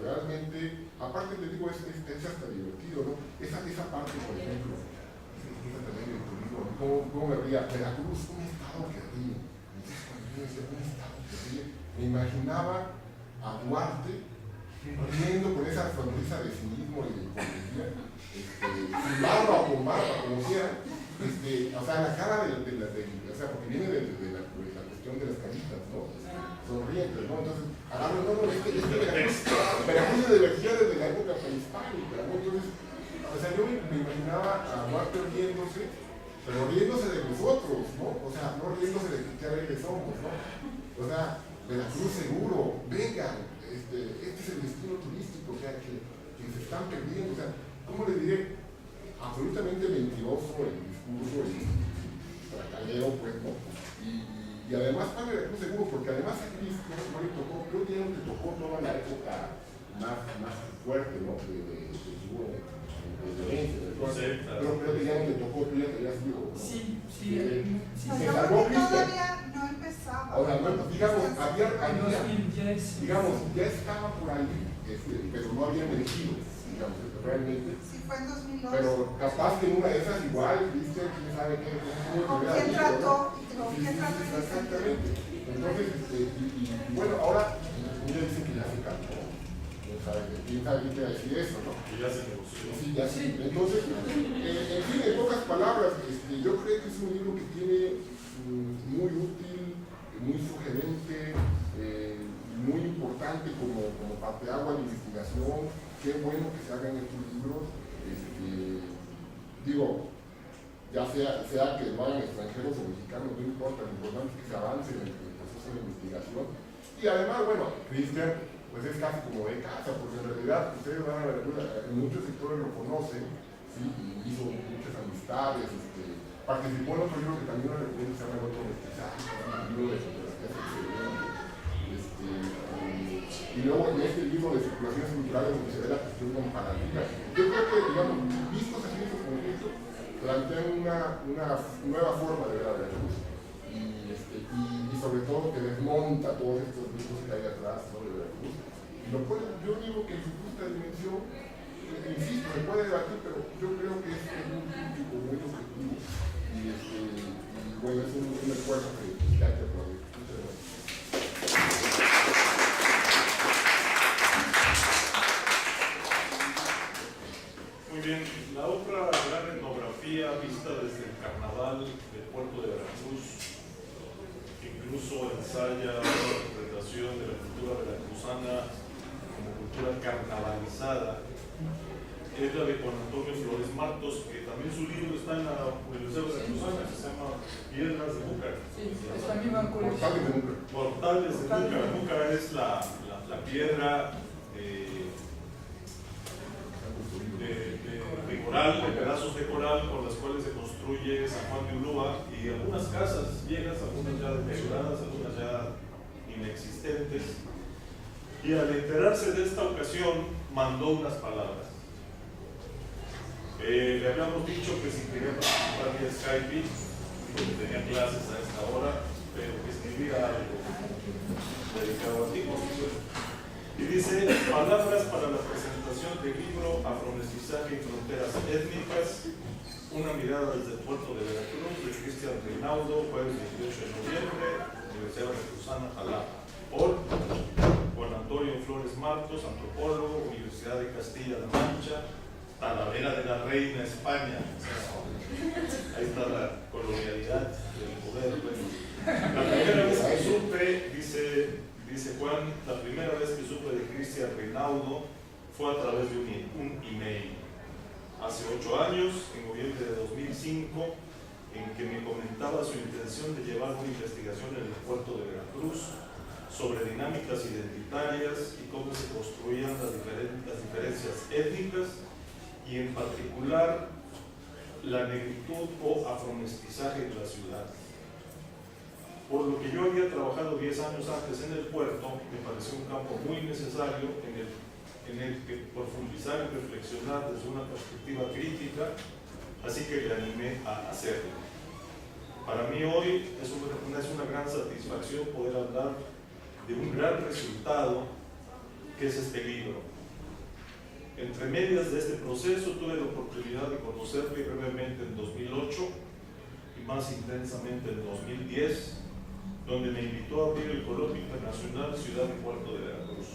realmente, aparte les digo, es hasta divertido, ¿no? Esa parte, por ejemplo, también del turismo, ¿cómo me ría? Veracruz, un estado que ríe. Entonces, cuando yo decía un estado que ríe, me imaginaba a Duarte riendo con esa sonrisa de cinismo y de hipocresía, sin barba o con barba, como quiera, o sea, la cara o sea, porque viene de la cuestión de las caritas, ¿no? Sonrientes, ¿no? Entonces, agarro, Veracruz se divertía desde la época prehispánica, ¿no? Entonces, o sea, yo me imaginaba a Duarte riéndose, pero riéndose de nosotros, ¿no? O sea, no riéndose de qué alegres somos, ¿no? O sea, Veracruz seguro, vengan, este es el destino turístico, o sea, que se están perdiendo, o sea, ¿cómo les diré? Absolutamente mentiroso el discurso, el tracalero, pues, ¿no? Y además para Veracruz seguro, porque además a Cristo no le tocó, creo que ya no le tocó toda la época más fuerte, ¿no? De violencia, pero creo que ya no le tocó, tú ya te habías ido, ¿no? Sí. Se salvó Cristo. Todavía no empezaba. Ahora, bueno, digamos, digamos, ya estaba por ahí, pero no había merecido, digamos, realmente. Sí, fue en 2011. Pero capaz que en una de esas igual, ¿viste? ¿Quién sabe qué? ¿Quién trató? Exactamente. Entonces, y bueno, ahora, ya dicen que ya se cantó. ¿Quién sabe qué quiere decir eso, no? Que ya se negoció. Sí, ya sí. Entonces, en fin, en pocas palabras, yo creo que es un libro que tiene muy útil, muy sugerente, muy importante como parteaguas de investigación. Qué bueno que se hagan estos libros. Digo, ya sea que lo hagan extranjeros o mexicanos, no importa, lo importante es que se avance en el proceso de investigación. Y además, bueno, Cristian, pues es casi como de casa, porque en realidad ustedes van a ver, en muchos sectores lo conocen, ¿sí? Y hizo muchas amistades, participó en otro libro que también no recomiendo, que se llama El Otro Mestizaje, un libro de fotografías excelente, y luego en este libro de circulaciones culturales donde se ve la cuestión comparativa. Yo creo que, digamos, vistos así en su conflicto, plantean una nueva forma de ver a Veracruz, y sobre todo que desmonta todos estos mitos que hay atrás, ¿no? De Veracruz. Y yo digo que en su justa dimensión, insisto, se puede debatir, pero yo creo que es un crítico muy objetivo, y bueno, es un esfuerzo que hay que aplaudir. Muchas gracias. Muy bien, la otra gran etnografía vista desde el carnaval del puerto de Veracruz, que incluso ensaya una interpretación de la cultura veracruzana como cultura carnavalizada, es la de Juan Antonio Flores Martos, que también su libro está en la Universidad Veracruzana, que se llama Piedras de Múcar. Sí, es la misma colección. Portales de Múcar. Múcar es la piedra de coral, de pedazos de coral con las cuales se construye San Juan de Ulúa, y algunas casas viejas, algunas ya deterioradas, algunas ya inexistentes. Y al enterarse de esta ocasión, mandó unas palabras. Le habíamos dicho que si quería participar vía Skype, porque tenía clases a esta hora, pero que escribía algo dedicado a ti. Y dice: palabras para la presentación del libro Afromestizaje y Fronteras Étnicas, una mirada desde el puerto de Veracruz, de Cristian Reinaudo, jueves 28 de noviembre, Universidad Veracruzana, Jalapa. Por Juan Antonio Flores Martos, antropólogo, Universidad de Castilla-La Mancha, Talavera de la Reina, España. Ahí está la colonialidad del poder. La primera vez que supe, dice Juan, la primera vez que supe de Cristian Reinaudo fue a través de un email. Hace 8 años, en noviembre de 2005, en que me comentaba su intención de llevar una investigación en el puerto de Veracruz. Veracruz, sobre dinámicas identitarias y cómo se construían las diferencias étnicas y en particular la negritud o afromestizaje de la ciudad. Por lo que yo había trabajado 10 años antes en el puerto, me pareció un campo muy necesario en el que profundizar y reflexionar desde una perspectiva crítica, así que le animé a hacerlo. Para mí hoy es una gran satisfacción poder hablar de un gran resultado que es este libro. Entre medias de este proceso tuve la oportunidad de conocerle brevemente en 2008 y más intensamente en 2010, donde me invitó a abrir el Coloquio Internacional Ciudad y Puerto de Veracruz.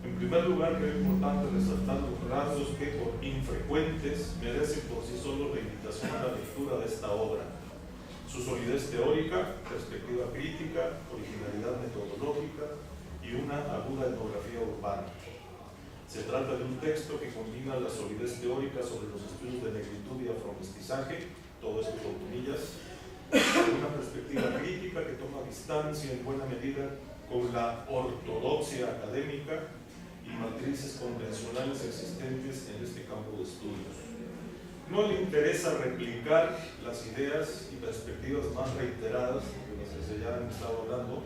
En primer lugar, creo importante resaltar los rasgos que, por infrecuentes, merecen por sí solos la invitación a la lectura de esta obra: su solidez teórica, perspectiva crítica, originalidad metodológica y una aguda etnografía urbana. Se trata de un texto que combina la solidez teórica sobre los estudios de negritud y afromestizaje, todo esto con comillas, con una perspectiva crítica que toma distancia en buena medida con la ortodoxia académica y matrices convencionales existentes en este campo de estudios. No le interesa replicar las ideas y perspectivas más reiteradas de las que se ya han estado hablando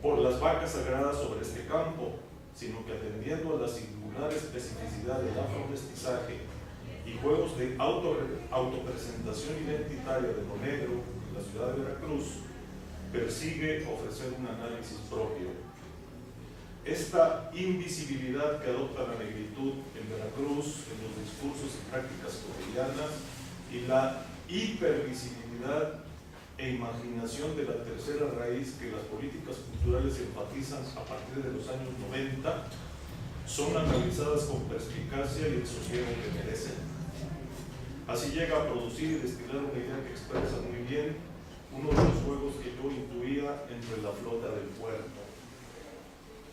por las vacas sagradas sobre este campo, sino que atendiendo a la singular especificidad del afromestizaje y juegos de autopresentación identitaria de lo negro en la ciudad de Veracruz, persigue ofrecer un análisis propio. Esta invisibilidad que adopta la negritud en Veracruz, en los discursos y prácticas cotidianas, y la hipervisibilidad e imaginación de la tercera raíz que las políticas culturales enfatizan a partir de los años 90, son analizadas con perspicacia y el sosiego que merecen. Así llega a producir y destilar una idea que expresa muy bien uno de los juegos que yo intuía entre la flota del puerto,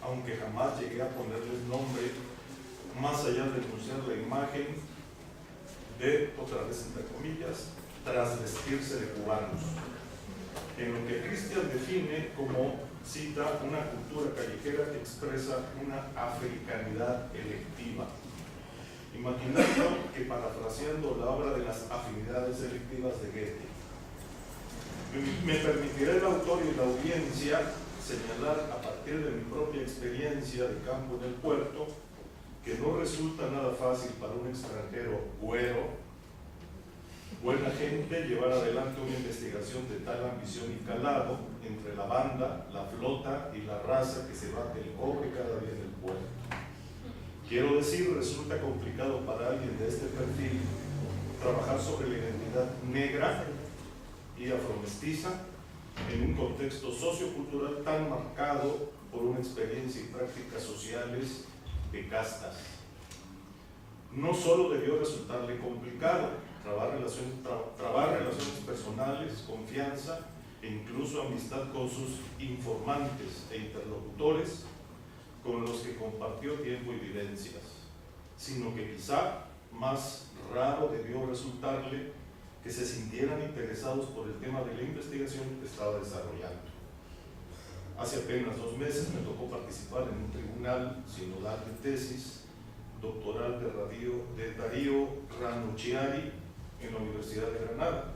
aunque jamás llegué a ponerles nombre, más allá de enunciar la imagen de, otra vez entre comillas, trasvestirse de cubanos, en lo que Christian define como, cita, una cultura callejera que expresa una africanidad electiva, imaginando que, parafraseando la obra de las afinidades electivas de Goethe, me permitirá el autor y la audiencia señalar a partir de mi propia experiencia de campo en el puerto que no resulta nada fácil para un extranjero güero, buena gente, llevar adelante una investigación de tal ambición y calado entre la banda, la flota y la raza que se bate el cobre cada día en el puerto. Quiero decir, resulta complicado para alguien de este perfil trabajar sobre la identidad negra y afromestiza en un contexto sociocultural tan marcado por una experiencia y prácticas sociales de castas. No solo debió resultarle complicado trabar relaciones personales, confianza e incluso amistad con sus informantes e interlocutores con los que compartió tiempo y vivencias, sino que quizá más raro debió resultarle que se sintieran interesados por el tema de la investigación que estaba desarrollando. Hace apenas 2 meses me tocó participar en un tribunal sinodal de tesis doctoral de Darío Ranucciari en la Universidad de Granada.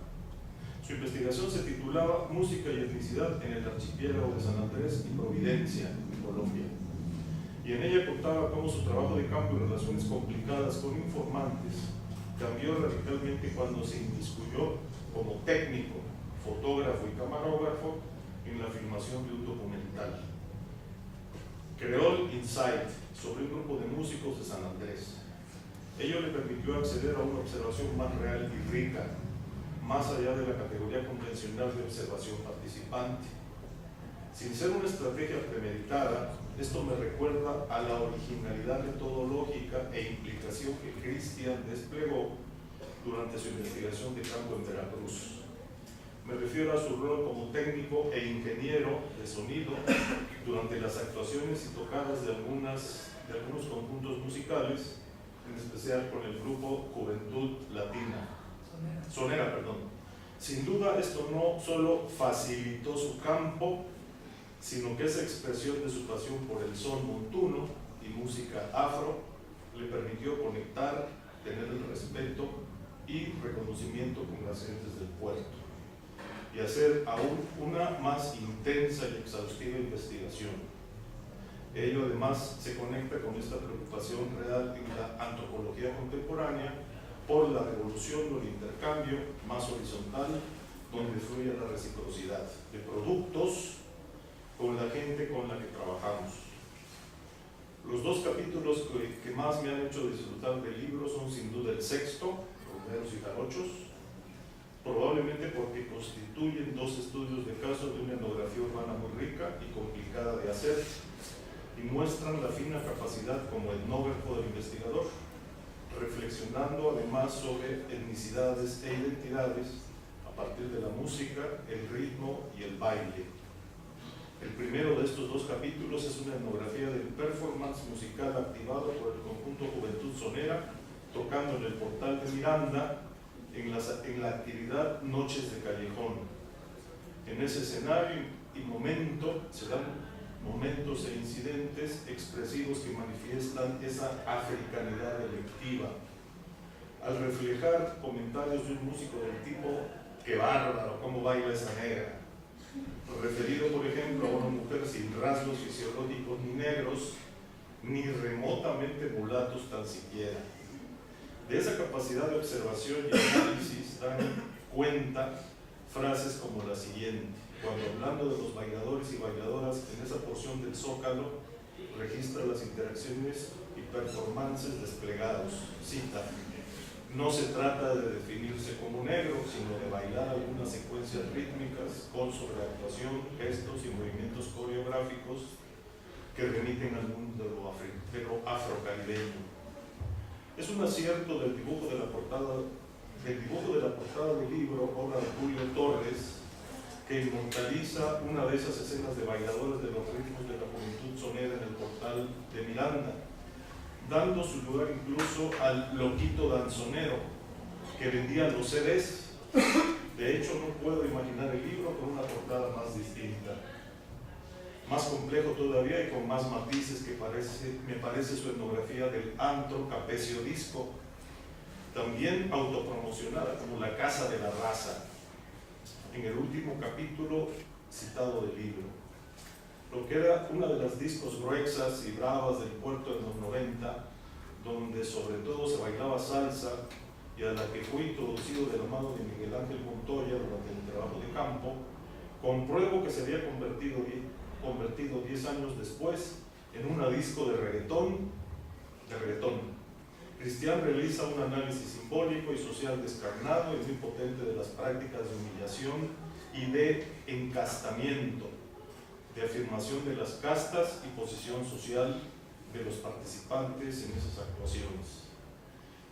Su investigación se titulaba Música y etnicidad en el archipiélago de San Andrés y Providencia, en Colombia. Y en ella contaba cómo su trabajo de campo y relaciones complicadas con informantes cambió radicalmente cuando se inmiscuyó como técnico, fotógrafo y camarógrafo en la filmación de un documental. Creó Insight sobre un grupo de músicos de San Andrés. Ello le permitió acceder a una observación más real y rica, más allá de la categoría convencional de observación participante. Sin ser una estrategia premeditada, esto me recuerda a la originalidad metodológica e implicación que Christian desplegó durante su investigación de campo en Veracruz. Me refiero a su rol como técnico e ingeniero de sonido durante las actuaciones y tocadas de algunos conjuntos musicales, en especial con el grupo Juventud Latina, Sonera, Sin duda, esto no solo facilitó su campo, sino que esa expresión de su pasión por el son montuno y música afro le permitió conectar, tener el respeto y reconocimiento con las gentes del puerto y hacer aún una más intensa y exhaustiva investigación. Ello además se conecta con esta preocupación real en la antropología contemporánea por la revolución o el intercambio más horizontal, donde fluye la reciprocidad de productos con la gente con la que trabajamos. Los dos capítulos que más me han hecho disfrutar del libro son sin duda el sexto, Romeros y Jarochos, probablemente porque constituyen dos estudios de caso de una etnografía urbana muy rica y complicada de hacer y muestran la fina capacidad como etnógrafo del investigador, reflexionando además sobre etnicidades e identidades a partir de la música, el ritmo y el baile. El primero de estos dos capítulos es una etnografía del performance musical activado por el conjunto Juventud Sonera, tocando en el portal de Miranda en la actividad Noches de Callejón. En ese escenario y momento se dan momentos e incidentes expresivos que manifiestan esa africanidad electiva. Al reflejar comentarios de un músico del tipo ¡qué bárbaro! ¿Cómo baila esa negra? Referido, por ejemplo, a una mujer sin rasgos fisiológicos ni negros, ni remotamente mulatos tan siquiera. De esa capacidad de observación y análisis dan cuenta frases como la siguiente: cuando hablando de los bailadores y bailadoras en esa porción del Zócalo, registra las interacciones y performances desplegados. Cita: no se trata de definirse como negro, sino de bailar algunas secuencias rítmicas con sobreactuación, gestos y movimientos coreográficos que remiten al mundo de lo afrocaribeño. Es un acierto del dibujo de la portada del libro, obra de Julio Torres, que inmortaliza una de esas escenas de bailadores de los ritmos de la juventud sonera en el portal de Miranda, dando su lugar incluso al loquito danzonero que vendía los CDs. De hecho, no puedo imaginar el libro con una portada más distinta. Más complejo todavía y con más matices que me parece su etnografía del antro Capecio Disco, también autopromocionada como la casa de la raza, en el último capítulo citado del libro. Lo que era una de las discos gruesas y bravas del puerto de los 90, donde sobre todo se bailaba salsa y a la que fui introducido de la mano de Miguel Ángel Montoya durante mi trabajo de campo, compruebo que se había convertido 10 años después en una disco de reggaetón. Cristian realiza un análisis simbólico y social descarnado y muy potente de las prácticas de humillación y de encastamiento, de afirmación de las castas y posición social de los participantes en esas actuaciones.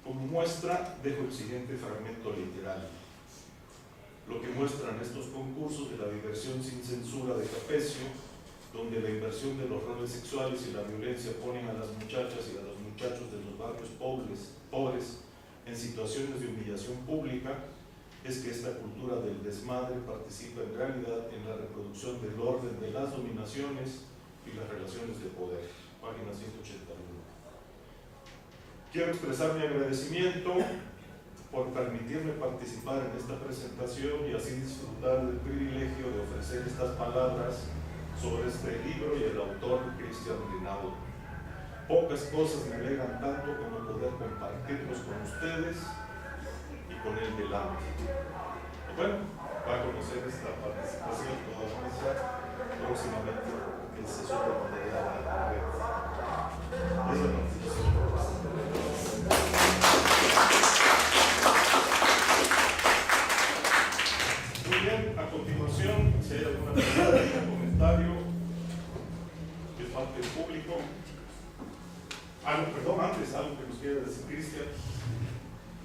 Como muestra, dejo el siguiente fragmento literal. Lo que muestran estos concursos de la diversión sin censura de Capecio, donde la inversión de los roles sexuales y la violencia ponen a las muchachas y a los muchachos de los barrios pobres en situaciones de humillación pública, es que esta cultura del desmadre participa en realidad en la reproducción del orden de las dominaciones y las relaciones de poder. Página 181. Quiero expresar mi agradecimiento por permitirme participar en esta presentación y así disfrutar del privilegio de ofrecer estas palabras sobre este libro y el autor Cristian Rinaldo. Pocas cosas me alegran tanto como poder compartirlos con ustedes y con él delante. Y bueno, va a conocer esta participación toda la mesa próximamente en sesión de material a la red. Es la participación. Muy bien, a continuación, si hay alguna pregunta o comentario de parte del público. Algo que nos quiera decir Cristian.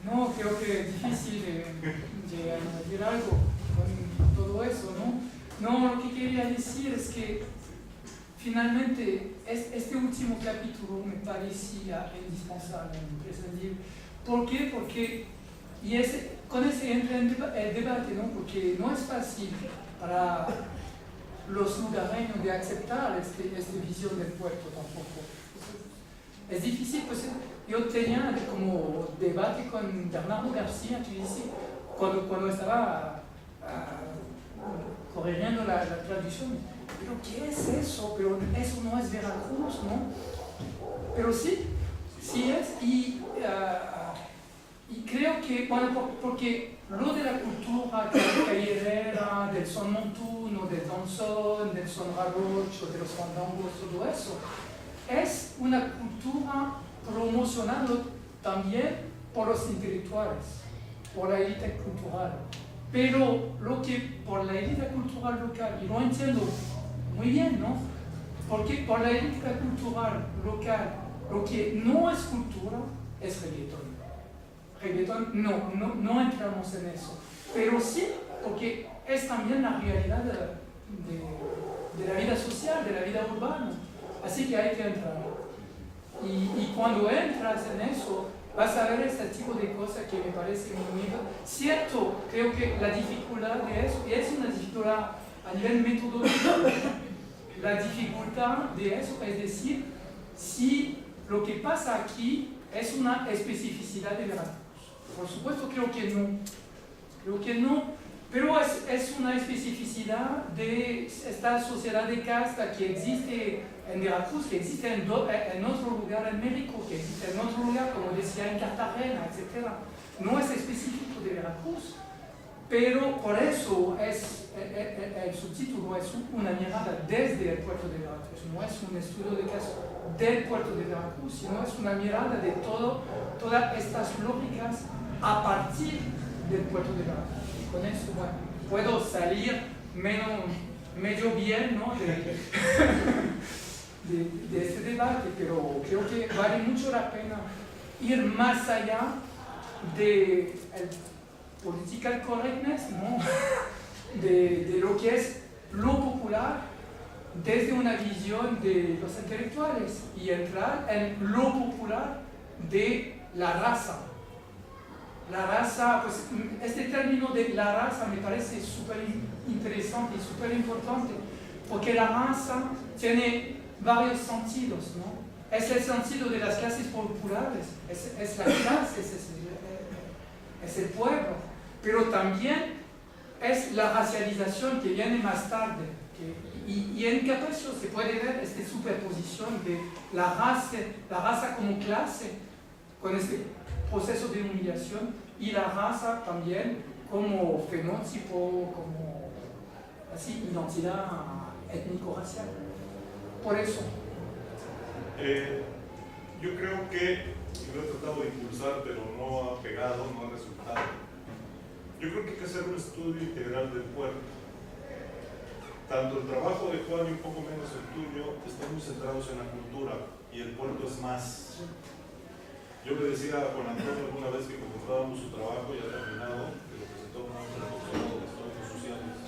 No, creo que es difícil de añadir algo con todo eso, ¿no? No, lo que quería decir es que finalmente este último capítulo me parecía indispensable, imprescindible. ¿Por qué? Porque, con ese entra el debate, ¿no? Porque no es fácil para los lugareños de aceptar esta visión del puerto tampoco. Es difícil, pues yo tenía como debate con Bernardo García, que dice, cuando estaba corrigiendo la traducción, pero ¿qué es eso? Pero eso no es Veracruz, ¿no? Pero sí es, y creo que, bueno, porque lo de la cultura callerera, del son montuno, del danzón, del son jarocho, de los fandangos, todo eso, es una cultura promocionada también por los intelectuales, por la élite cultural. Pero lo que por la élite cultural local, y lo entiendo muy bien, ¿no? Porque por la élite cultural local, lo que no es cultura es reggaetón. Reggaetón, no entramos en eso. Pero sí, porque es también la realidad de la vida social, de la vida urbana. Así que hay que entrar. Y cuando entras en eso, vas a ver este tipo de cosas que me parecen muy cierto. Creo que la dificultad de eso, y es una dificultad a nivel metodológico, la dificultad de eso es decir, si lo que pasa aquí es una especificidad de Veracruz. Por supuesto, creo que no, pero es una especificidad de esta sociedad de casta que existe en Veracruz, que existe en otro lugar en México, que existe en otro lugar, como decía, en Cartagena, etc. No es específico de Veracruz, pero por eso el subtítulo es una mirada desde el puerto de Veracruz, no es un estudio de caso del puerto de Veracruz, sino es una mirada de todas estas lógicas a partir del puerto de Veracruz. Y con eso, bueno, puedo salir medio bien, ¿no? de este debate, pero creo que vale mucho la pena ir más allá de political correctness, ¿no? de lo que es lo popular desde una visión de los intelectuales y entrar en lo popular de la raza. La raza, pues este término de la raza me parece súper interesante y súper importante, porque la raza tiene varios sentidos, ¿no? Es el sentido de las clases populares, es la clase, es el pueblo, pero también es la racialización que viene más tarde. Y en Capacio se puede ver esta superposición de la raza como clase, con este proceso de humillación, y la raza también como fenotipo, como así, identidad étnico-racial. Por eso. Yo creo que lo he tratado de impulsar, pero no ha pegado, no ha resultado. Yo creo que hay que hacer un estudio integral del puerto. Tanto el trabajo de Juan y un poco menos el tuyo están muy centrados en la cultura, y el puerto es más. Yo le decía a Juan Antonio alguna vez que comentábamos su trabajo ya terminado, que lo presentó con un doctorado de estudios sociales,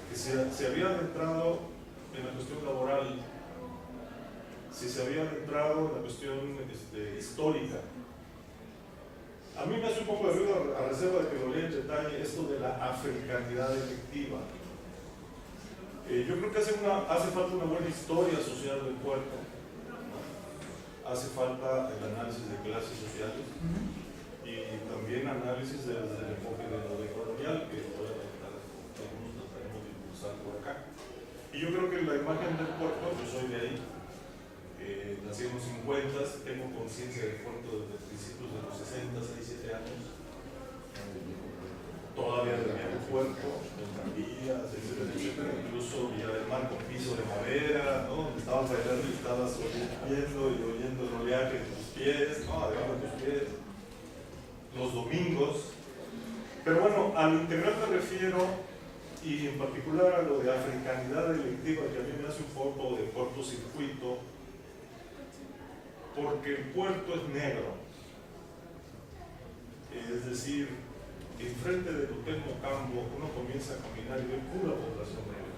que se había adentrado en la cuestión laboral, si se había adentrado en la cuestión histórica. A mí me hace un poco de ruido, a reserva de que lo lea en detalle, esto de la africanidad efectiva. Yo creo que hace falta una buena historia social del puerto. Hace falta el análisis de clases sociales y también análisis desde el enfoque de lo decolonial, que algunos lo tenemos de impulsar por acá. Y yo creo que la imagen del puerto, yo soy de ahí, nací en los 50, tengo conciencia del puerto desde principios de los 60, 6, 7 años. Todavía tenía el puerto, en tranvías, etcétera, incluso Villa del Mar con piso de madera, ¿no? Donde estabas bailando y estabas viendo y oyendo el oleaje de tus pies, ¿no? Debajo de tus pies, los domingos. Pero bueno, a lo integral me refiero, y en particular a lo de africanidad electiva, que a mí me hace un poco de cortocircuito, porque el puerto es negro. Es decir, enfrente del Hotel Mocambo uno comienza a caminar y ve pura población negra.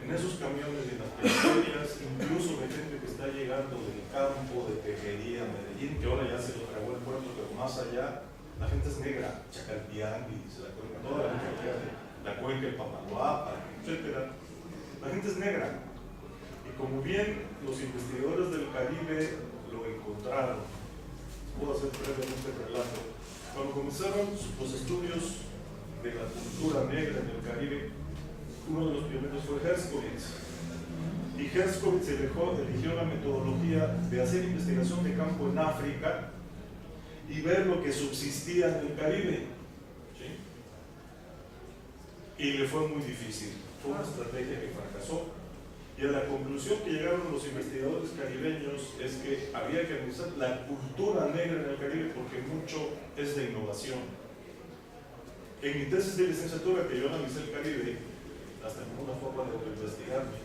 En esos camiones y en las periferias, incluso de gente que está llegando del campo, de Tejería, Medellín, que ahora ya se lo tragó el puerto, pero más allá, La gente es negra, Chacaltianguis, toda la gente de la cuenca, el Papaloapa, etc. La gente es negra. Y como bien los investigadores del Caribe lo encontraron, puedo hacer brevemente el relato. Cuando comenzaron los estudios de la cultura negra en el Caribe, uno de los pioneros fue Herskovits. Y Herskovits eligió la metodología de hacer investigación de campo en África y ver lo que subsistía en el Caribe. ¿Sí? Y le fue muy difícil. Fue una estrategia que fracasó. Y a la conclusión que llegaron los investigadores caribeños es que había que analizar la cultura negra en el Caribe porque mucho es de innovación. En mi tesis de licenciatura, que yo analicé el Caribe, hasta como una forma de autoinvestigarme,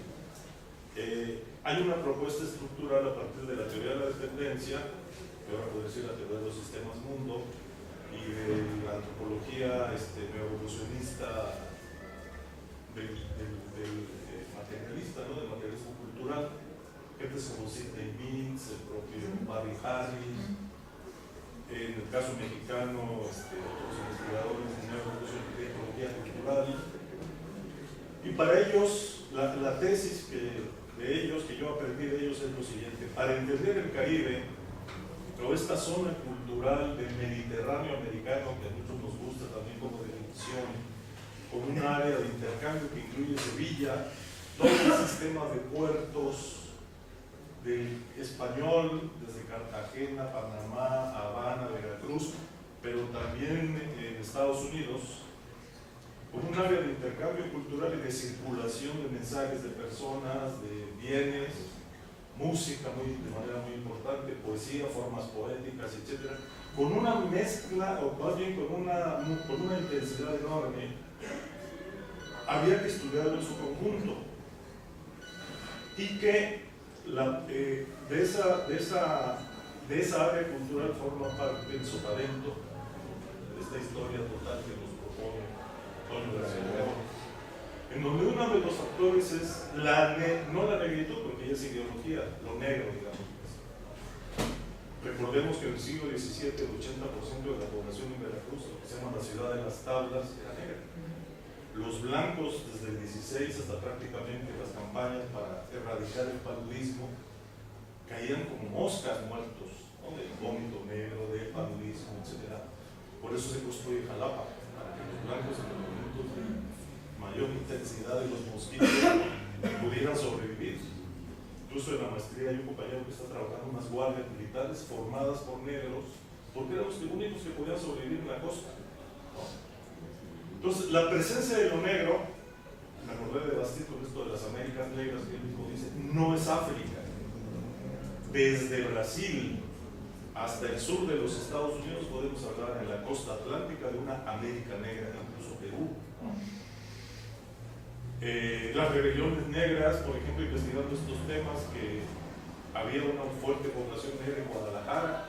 hay una propuesta estructural a partir de la teoría de la dependencia, que ahora puedo decir la teoría de los sistemas mundo, y de la antropología neoevolucionista del materialista, ¿no? Del materialismo cultural, gente como Sidney Mintz, el propio Barry Harris, en el caso mexicano, otros investigadores de neoevolución y antropología cultural. Y para ellos, la tesis de ellos, que yo aprendí de ellos, es lo siguiente: para entender el Caribe, o esta zona cultural del Mediterráneo americano, que a muchos nos gusta también como definición, como un área de intercambio que incluye Sevilla, todo el sistema de puertos del español, desde Cartagena, Panamá, Habana, Veracruz, pero también en Estados Unidos, como un área de intercambio cultural y de circulación de mensajes de personas, de bienes, música de manera muy importante, poesía, formas poéticas, etc. Con una mezcla, o más bien con una intensidad enorme. Había que estudiarlo en su conjunto. Y que de esa área cultural forma parte el sotavento de esta historia total que nos propone Antonio García León, en donde uno de los factores es no la negritud, porque ya es ideología, lo negro, digamos. Recordemos que en el siglo XVII el 80% de la población en Veracruz, lo que se llama la ciudad de las tablas, era negra. Los blancos, desde el 16 hasta prácticamente las campañas para erradicar el paludismo, caían como moscas muertos, ¿no? Del vómito negro, del paludismo, etc. Por eso se construye Jalapa, para que los blancos en los momentos de mayor intensidad de los mosquitos pudieran sobrevivir. Incluso en la maestría hay un compañero que está trabajando en unas guardias militares formadas por negros, porque eran los únicos que podían sobrevivir en la costa, ¿no? Entonces, la presencia de lo negro, me acordé de Bastille con esto de las Américas negras, que él mismo dice, no es África. Desde Brasil hasta el sur de los Estados Unidos podemos hablar en la costa atlántica de una América negra, incluso Perú. Las rebeliones negras, por ejemplo, investigando estos temas, que había una fuerte población negra en Guadalajara,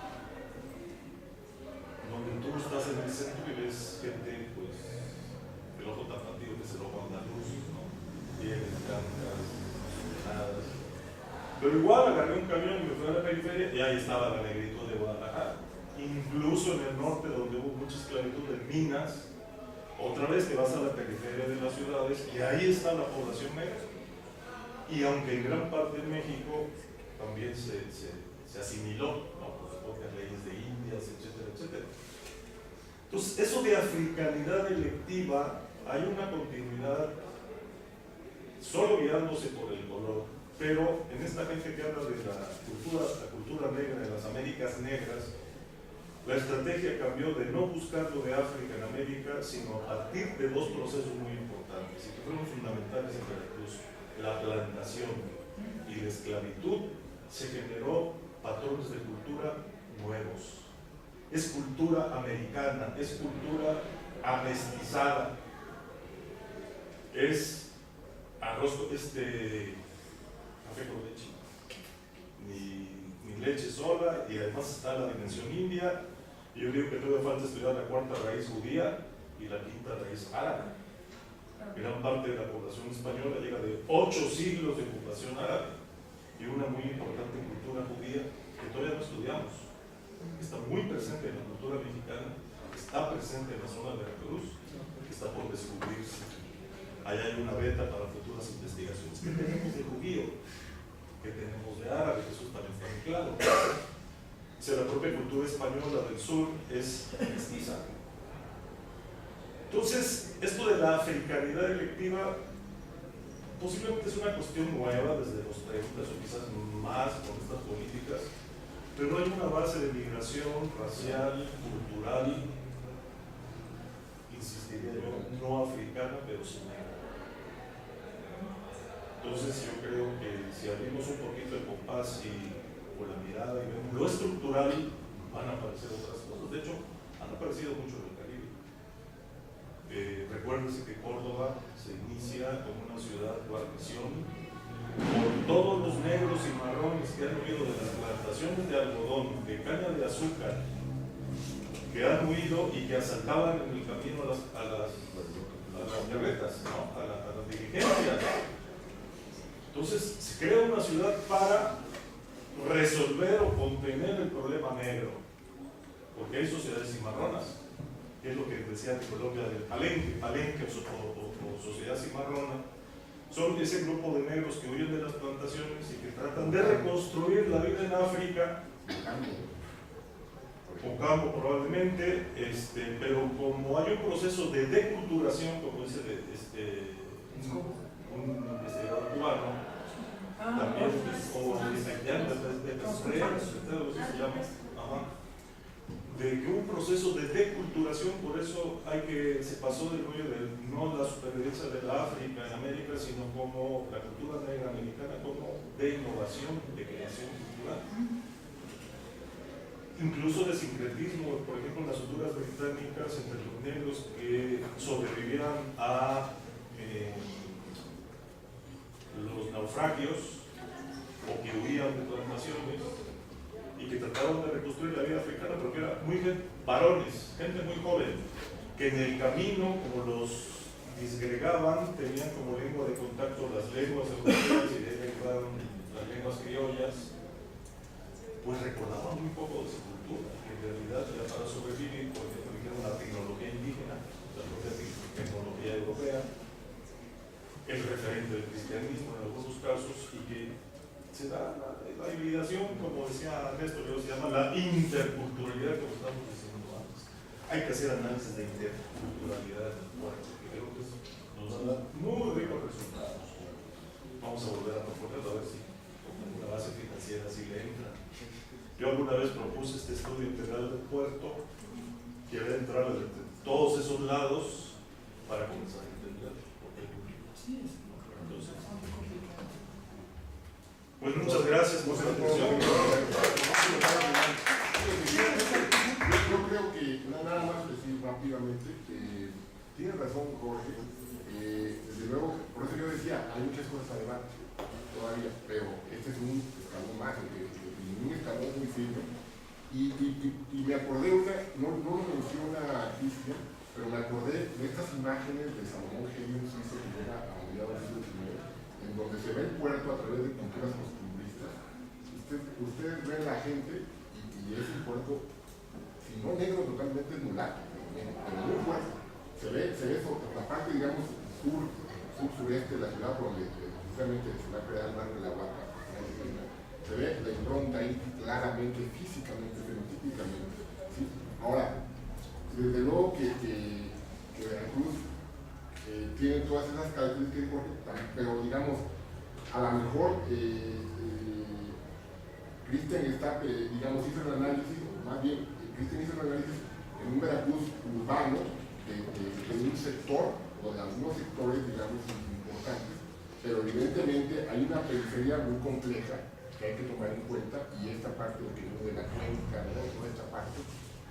donde tú estás en el centro y ves gente, pues, el ojo tapatío, que es el ojo andaluz, ¿no? Pieles, blancas, nada. Pero igual agarré un camión y me fui a la periferia y ahí estaba la negritud de Guadalajara. Incluso en el norte, donde hubo mucha esclavitud en minas, otra vez te vas a la periferia de las ciudades y ahí está la población negra. Y aunque en gran parte de México también se asimiló, ¿no? Por las propias leyes de Indias, etcétera, etcétera. Entonces, eso de africanidad electiva, hay una continuidad solo guiándose por el color, pero en esta gente que habla de la cultura negra, de las Américas negras, la estrategia cambió de no buscar lo de África en América, sino a partir de dos procesos muy importantes y que fueron fundamentales en Veracruz: la plantación y la esclavitud. Se generó patrones de cultura nuevos. Es cultura americana, es cultura amestizada, es arroz, café con leche, ni leche sola, y además está la dimensión india. Y yo digo que todavía falta estudiar la cuarta raíz judía y la quinta raíz árabe. Gran parte de la población española llega de 8 siglos de ocupación árabe y una muy importante cultura judía que todavía no estudiamos, que está muy presente en la cultura mexicana, que está presente en la zona de Veracruz, que está por descubrirse. Allá hay una beta para futuras investigaciones. ¿Qué tenemos de judío? ¿Qué tenemos de árabe? Eso también está muy claro. O sea, la propia cultura española del sur es mestiza. Entonces, esto de la africanidad electiva posiblemente es una cuestión nueva desde los 30 o quizás más con estas políticas, pero hay una base de migración racial, cultural, insistiría yo, no africana, pero sí negra. Entonces yo creo que si abrimos un poquito el compás o la mirada y vemos lo estructural, van a aparecer otras cosas. De hecho, han aparecido mucho en el Caribe. Recuérdense que Córdoba se inicia como una ciudad guarnición por todos los negros y marrones que han huido de las plantaciones de algodón, de caña de azúcar, que han huido y que asaltaban en el camino a las carretas, ¿no? a las diligencias. Entonces se crea una ciudad para resolver o contener el problema negro, porque hay sociedades cimarronas, que es lo que decía de Colombia del palenque o sociedad cimarrona. Son ese grupo de negros que huyen de las plantaciones y que tratan de reconstruir la vida en África, o campo probablemente, pero como hay un proceso de deculturación, como dice un investigador cubano, también, o de que un proceso de deculturación, por eso se pasó del rollo de no la supervivencia de la África en América, sino como la cultura negra americana, como de innovación, de creación cultural. Incluso de sincretismo, por ejemplo, en las culturas británicas entre los negros que sobrevivían a los naufragios o que huían de plantaciones y que trataban de reconstruir la vida africana, pero que eran varones, gente muy joven, que en el camino, como los disgregaban, tenían como lengua de contacto las lenguas europeas y de ahí entraron las lenguas criollas, pues recordaban muy poco de su cultura, que en realidad ya para sobrevivir, porque tenían la tecnología indígena, la propia tecnología europea, el referente del cristianismo en algunos casos, y que se da la hibridación, como decía Néstor, se llama la interculturalidad, como estamos diciendo antes. Hay que hacer análisis de interculturalidad en el puerto, que creo que nos da muy ricos resultados. Vamos a volver a proponerlo, a ver si con una base financiera si le entra. Yo alguna vez propuse este estudio integral del puerto, que debe entrar de todos esos lados para comenzar a entender por qué ocurrió. Entonces, pues muchas gracias por su atención. Yo creo que nada más decir rápidamente, tiene razón Jorge, desde luego, por eso yo decía, hay muchas cosas a debate todavía, pero este es un escalón más, un escalón muy firme, y me acordé no lo menciona Cristian, pero me acordé de estas imágenes de Salomón Genio Suizo que llega a mediados del siglo XIX, en donde se ve el puerto a través de culturas costumbristas. Ustedes ven la gente y es un puerto, si no negro, totalmente mulato, pero muy fuerte. Se ve la parte, digamos, sur-sureste de la ciudad, por donde precisamente se va a crear el barrio de la Huaca. Se ve la impronta ahí claramente, físicamente, fenotípicamente. ¿Sí? Ahora, desde luego que Veracruz tiene todas esas características, pero digamos, a lo mejor Cristian digamos, hizo el análisis, o más bien, Cristian hizo el análisis en un Veracruz urbano de un sector, o de algunos sectores, digamos, importantes, pero evidentemente hay una periferia muy compleja que hay que tomar en cuenta, y esta parte de la cuenca, ¿no? Toda esta parte,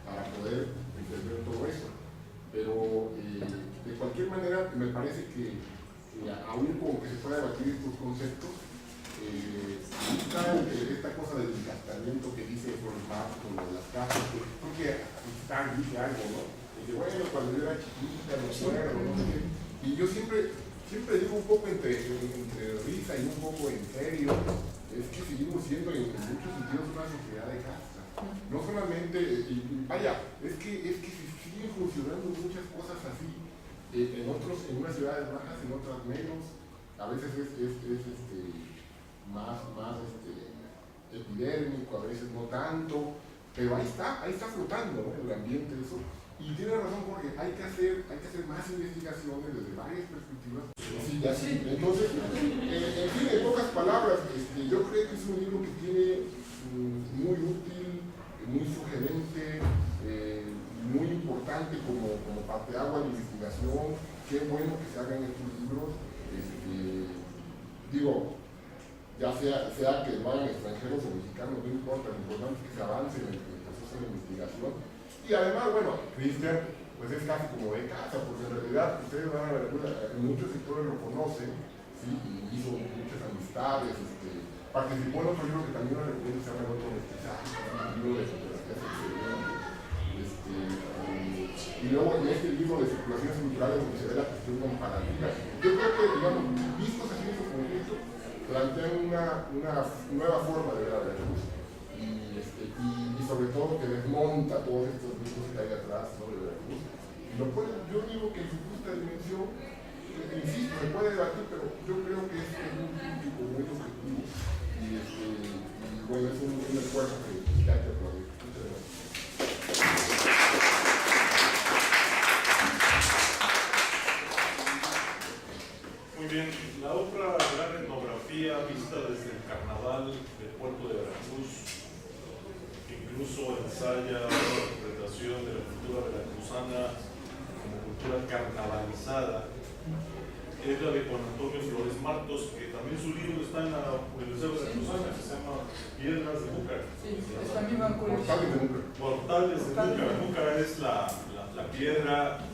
para poder entender todo eso. Pero de cualquier manera me parece que aún como que se pueda debatir estos conceptos, está esta cosa del encastamiento que dice Flormar con las casas, que creo que dice algo, ¿no? Y que bueno, cuando yo era chiquita, no acuerdo, no sé qué. Y yo siempre digo un poco entre risa y un poco en serio, es que seguimos siendo en muchos sentidos una sociedad de castas. No solamente, vaya, es que se siguen funcionando muchas cosas así, en unas ciudades bajas, en otras menos, a veces es más epidérmico, a veces no tanto, pero ahí está flotando, ¿no?, el ambiente, eso. Y tiene razón, porque hay que hacer más investigaciones desde varias perspectivas. Sí, así. Entonces, en fin, en pocas palabras, yo creo que es un libro que tiene muy útil, muy sugerente, muy importante como parteaguas de investigación. Qué bueno que se hagan estos libros. Digo, ya sea que lo hagan extranjeros o mexicanos, no importa, lo importante es que se avance en el proceso de investigación. Y además, bueno, Cristian, pues es casi como de casa, porque en realidad ustedes van a ver, muchos sectores lo conocen, ¿sí? Y hizo muchas amistades, participó en otro libro que también lo recomiendo, se llama El Otro Mestizaje, un libro de fotografías excelente, y luego en este libro de circulaciones culturales donde se ve la cuestión comparativa. Yo creo que, digamos, vistos así en su conjunto, plantean una nueva forma de ver a Veracruz. Y sobre todo que desmonta todos estos mitos que hay atrás sobre Veracruz. Y lo pone, yo digo que en su justa dimensión, insisto, se puede debatir, pero yo creo que es un crítico muy objetivo. Y bueno, es un esfuerzo que hay que aplaudir. Muchas gracias. Muy bien, la otra gran etnografía vista desde el carnaval del puerto de Veracruz, incluso ensaya la interpretación de la cultura veracruzana como cultura carnavalizada, es la de Juan Antonio Flores Martos, que también su libro está en la Universidad Veracruzana, que se llama Piedras de Búcar. Sí, es la misma Portales de Búcar. Portales de Búcar. Búcar es la piedra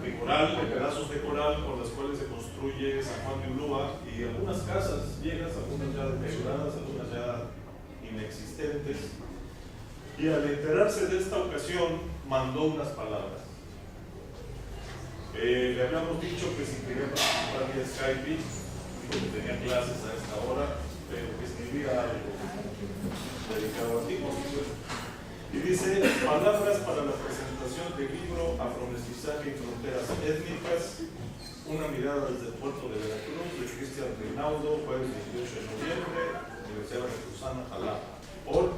de coral, de pedazos de coral con las cuales se construye San Juan de Ulúa, y algunas casas viejas, algunas ya deterioradas, algunas ya inexistentes. Y al enterarse de esta ocasión, mandó unas palabras. Le habíamos dicho que si quería participar vía Skype, dijo que tenía clases a esta hora, pero que escribía algo dedicado a ti, por supuesto. Y dice: palabras para la presentación del libro Afromestizaje y Fronteras Étnicas, una mirada desde el puerto de Veracruz, de Cristian Reinaudo, jueves 28 de noviembre, Universidad Veracruzana, Jalapa. Por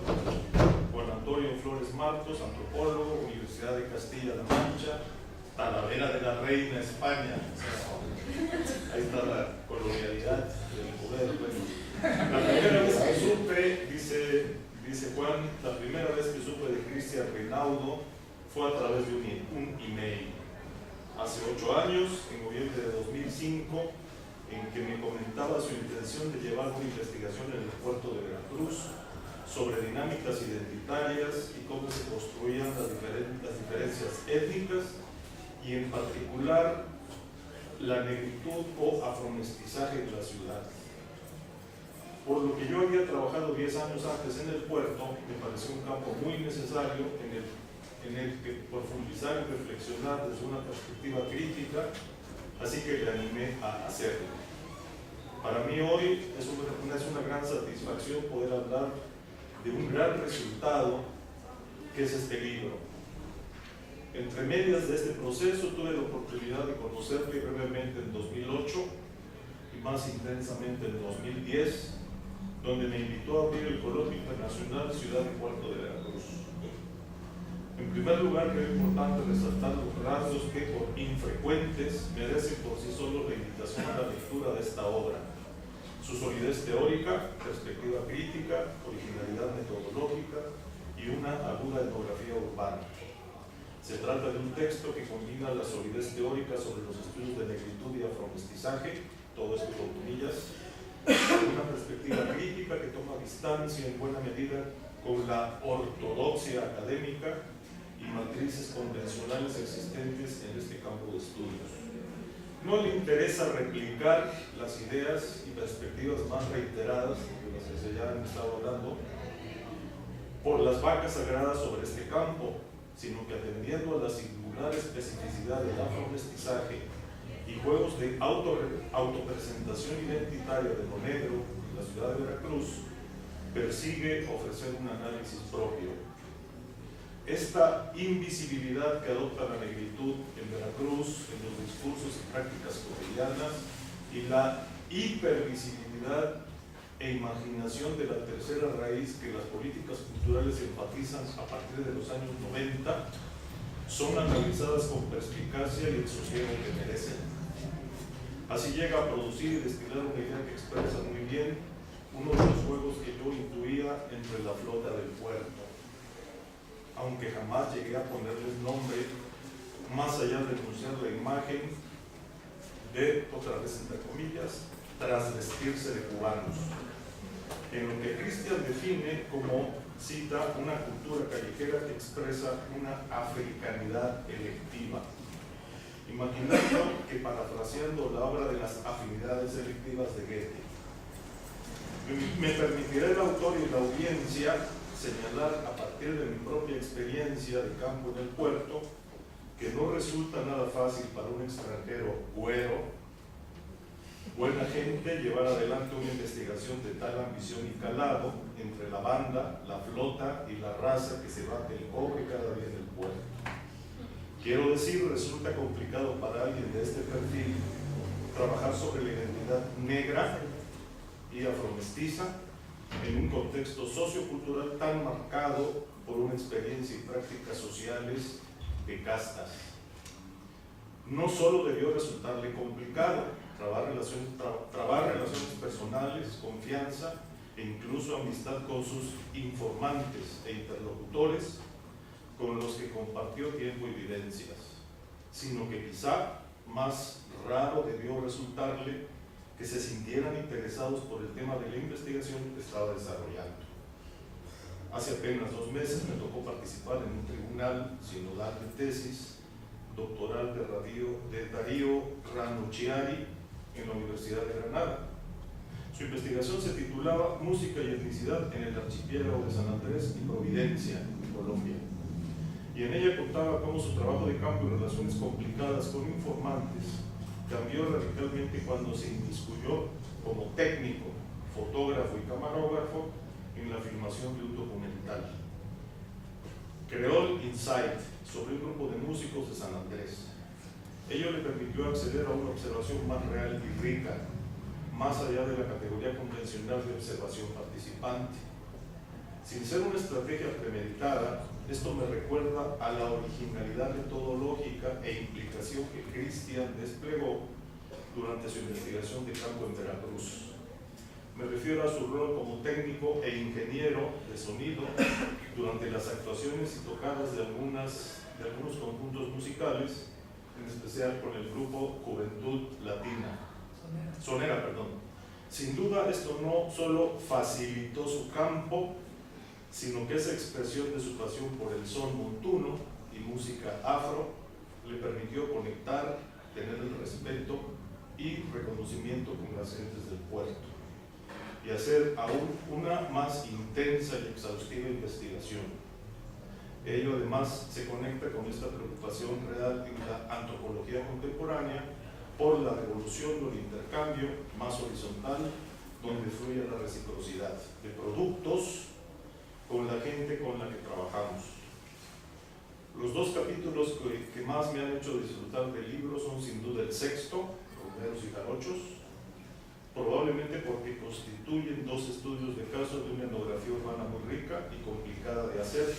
Juan Antonio Flores Martos, antropólogo, Universidad de Castilla-La Mancha, Talavera de la Reina, España. Ahí está la colonialidad del poder. La primera vez que supe, dice Juan, la primera vez que supe de Cristian Reinaudo fue a través de un email. Hace 8 años, en noviembre de 2005, en que me comentaba su intención de llevar una investigación en el puerto de Veracruz sobre dinámicas identitarias y cómo se construían las diferencias étnicas, y en particular la negritud o afromestizaje de la ciudad. Por lo que yo había trabajado 10 años antes en el puerto, me pareció un campo muy necesario en el que profundizar y reflexionar desde una perspectiva crítica, así que le animé a hacerlo. Para mí hoy es una gran satisfacción poder hablar de un gran resultado que es este libro. Entre medias de este proceso tuve la oportunidad de conocerle brevemente en 2008 y más intensamente en 2010, donde me invitó a abrir el Coloquio Internacional Ciudad y Puerto de Veracruz. En primer lugar, creo importante resaltar los rasgos que, por infrecuentes, merecen por sí solos la invitación a la lectura de esta obra: su solidez teórica, perspectiva crítica, originalidad metodológica y una aguda etnografía urbana. Se trata de un texto que combina la solidez teórica sobre los estudios de negritud y afromestizaje, todo esto con comillas, una perspectiva crítica que toma distancia en buena medida con la ortodoxia académica y matrices convencionales existentes en este campo de estudios. No le interesa replicar las ideas y perspectivas más reiteradas de las que se ya han estado hablando por las vacas sagradas sobre este campo, sino que atendiendo a la singular especificidad del afromestizaje y juegos de autopresentación identitaria de lo negro, la la ciudad de Veracruz, persigue ofrecer un análisis propio. Esta invisibilidad que adopta la negritud en Veracruz, en los discursos y prácticas cotidianas, y la hipervisibilidad e imaginación de la tercera raíz que las políticas culturales enfatizan a partir de los años 90, son analizadas con perspicacia y el sosiego que merecen. Así llega a producir y destilar una idea que expresa muy bien uno de los juegos que yo intuía entre la flota del puerto, aunque jamás llegué a ponerles nombre, más allá de enunciar la imagen de, otra vez entre comillas, trasvestirse de cubanos, en lo que Cristian define como, cita, una cultura callejera que expresa una africanidad electiva, imaginando que, parafraseando la obra de las afinidades electivas de Goethe, me permitirá el autor y la audiencia señalar a partir de mi propia experiencia de campo en el puerto que no resulta nada fácil para un extranjero güero, buena gente, llevar adelante una investigación de tal ambición y calado entre la banda, la flota y la raza que se bate el cobre cada día en el puerto. Quiero decir, resulta complicado para alguien de este perfil trabajar sobre la identidad negra y afromestiza en un contexto sociocultural tan marcado por una experiencia y prácticas sociales de castas. No solo debió resultarle complicado trabar relaciones personales, confianza e incluso amistad con sus informantes e interlocutores con los que compartió tiempo y vivencias, sino que quizá más raro debió resultarle que se sintieran interesados por el tema de la investigación que estaba desarrollando. Hace apenas 2 meses me tocó participar en un tribunal sinodal de tesis doctoral de Darío Ranucciari en la Universidad de Granada. Su investigación se titulaba Música y etnicidad en el archipiélago de San Andrés y Providencia, Colombia. Y en ella contaba cómo su trabajo de campo y relaciones complicadas con informantes cambió radicalmente cuando se inmiscuyó como técnico, fotógrafo y camarógrafo en la filmación de un documental. Creó el Insight sobre un grupo de músicos de San Andrés. Ello le permitió acceder a una observación más real y rica, más allá de la categoría convencional de observación participante. Sin ser una estrategia premeditada, esto me recuerda a la originalidad metodológica e implicación que Cristian desplegó durante su investigación de campo en Veracruz. Me refiero a su rol como técnico e ingeniero de sonido durante las actuaciones y tocadas de algunos conjuntos musicales, en especial con el grupo Juventud Sonera. Sin duda, esto no solo facilitó su campo, sino que esa expresión de su pasión por el son montuno y música afro le permitió conectar, tener el respeto y reconocimiento con las gentes del puerto y hacer aún una más intensa y exhaustiva investigación. Ello además se conecta con esta preocupación real en la antropología contemporánea por la revolución del intercambio más horizontal, donde fluye la reciprocidad de productos con la gente con la que trabajamos. Los 2 capítulos que más me han hecho disfrutar del libro son sin duda el sexto, Romeros y Jarochos, probablemente porque constituyen 2 estudios de caso de una etnografía urbana muy rica y complicada de hacer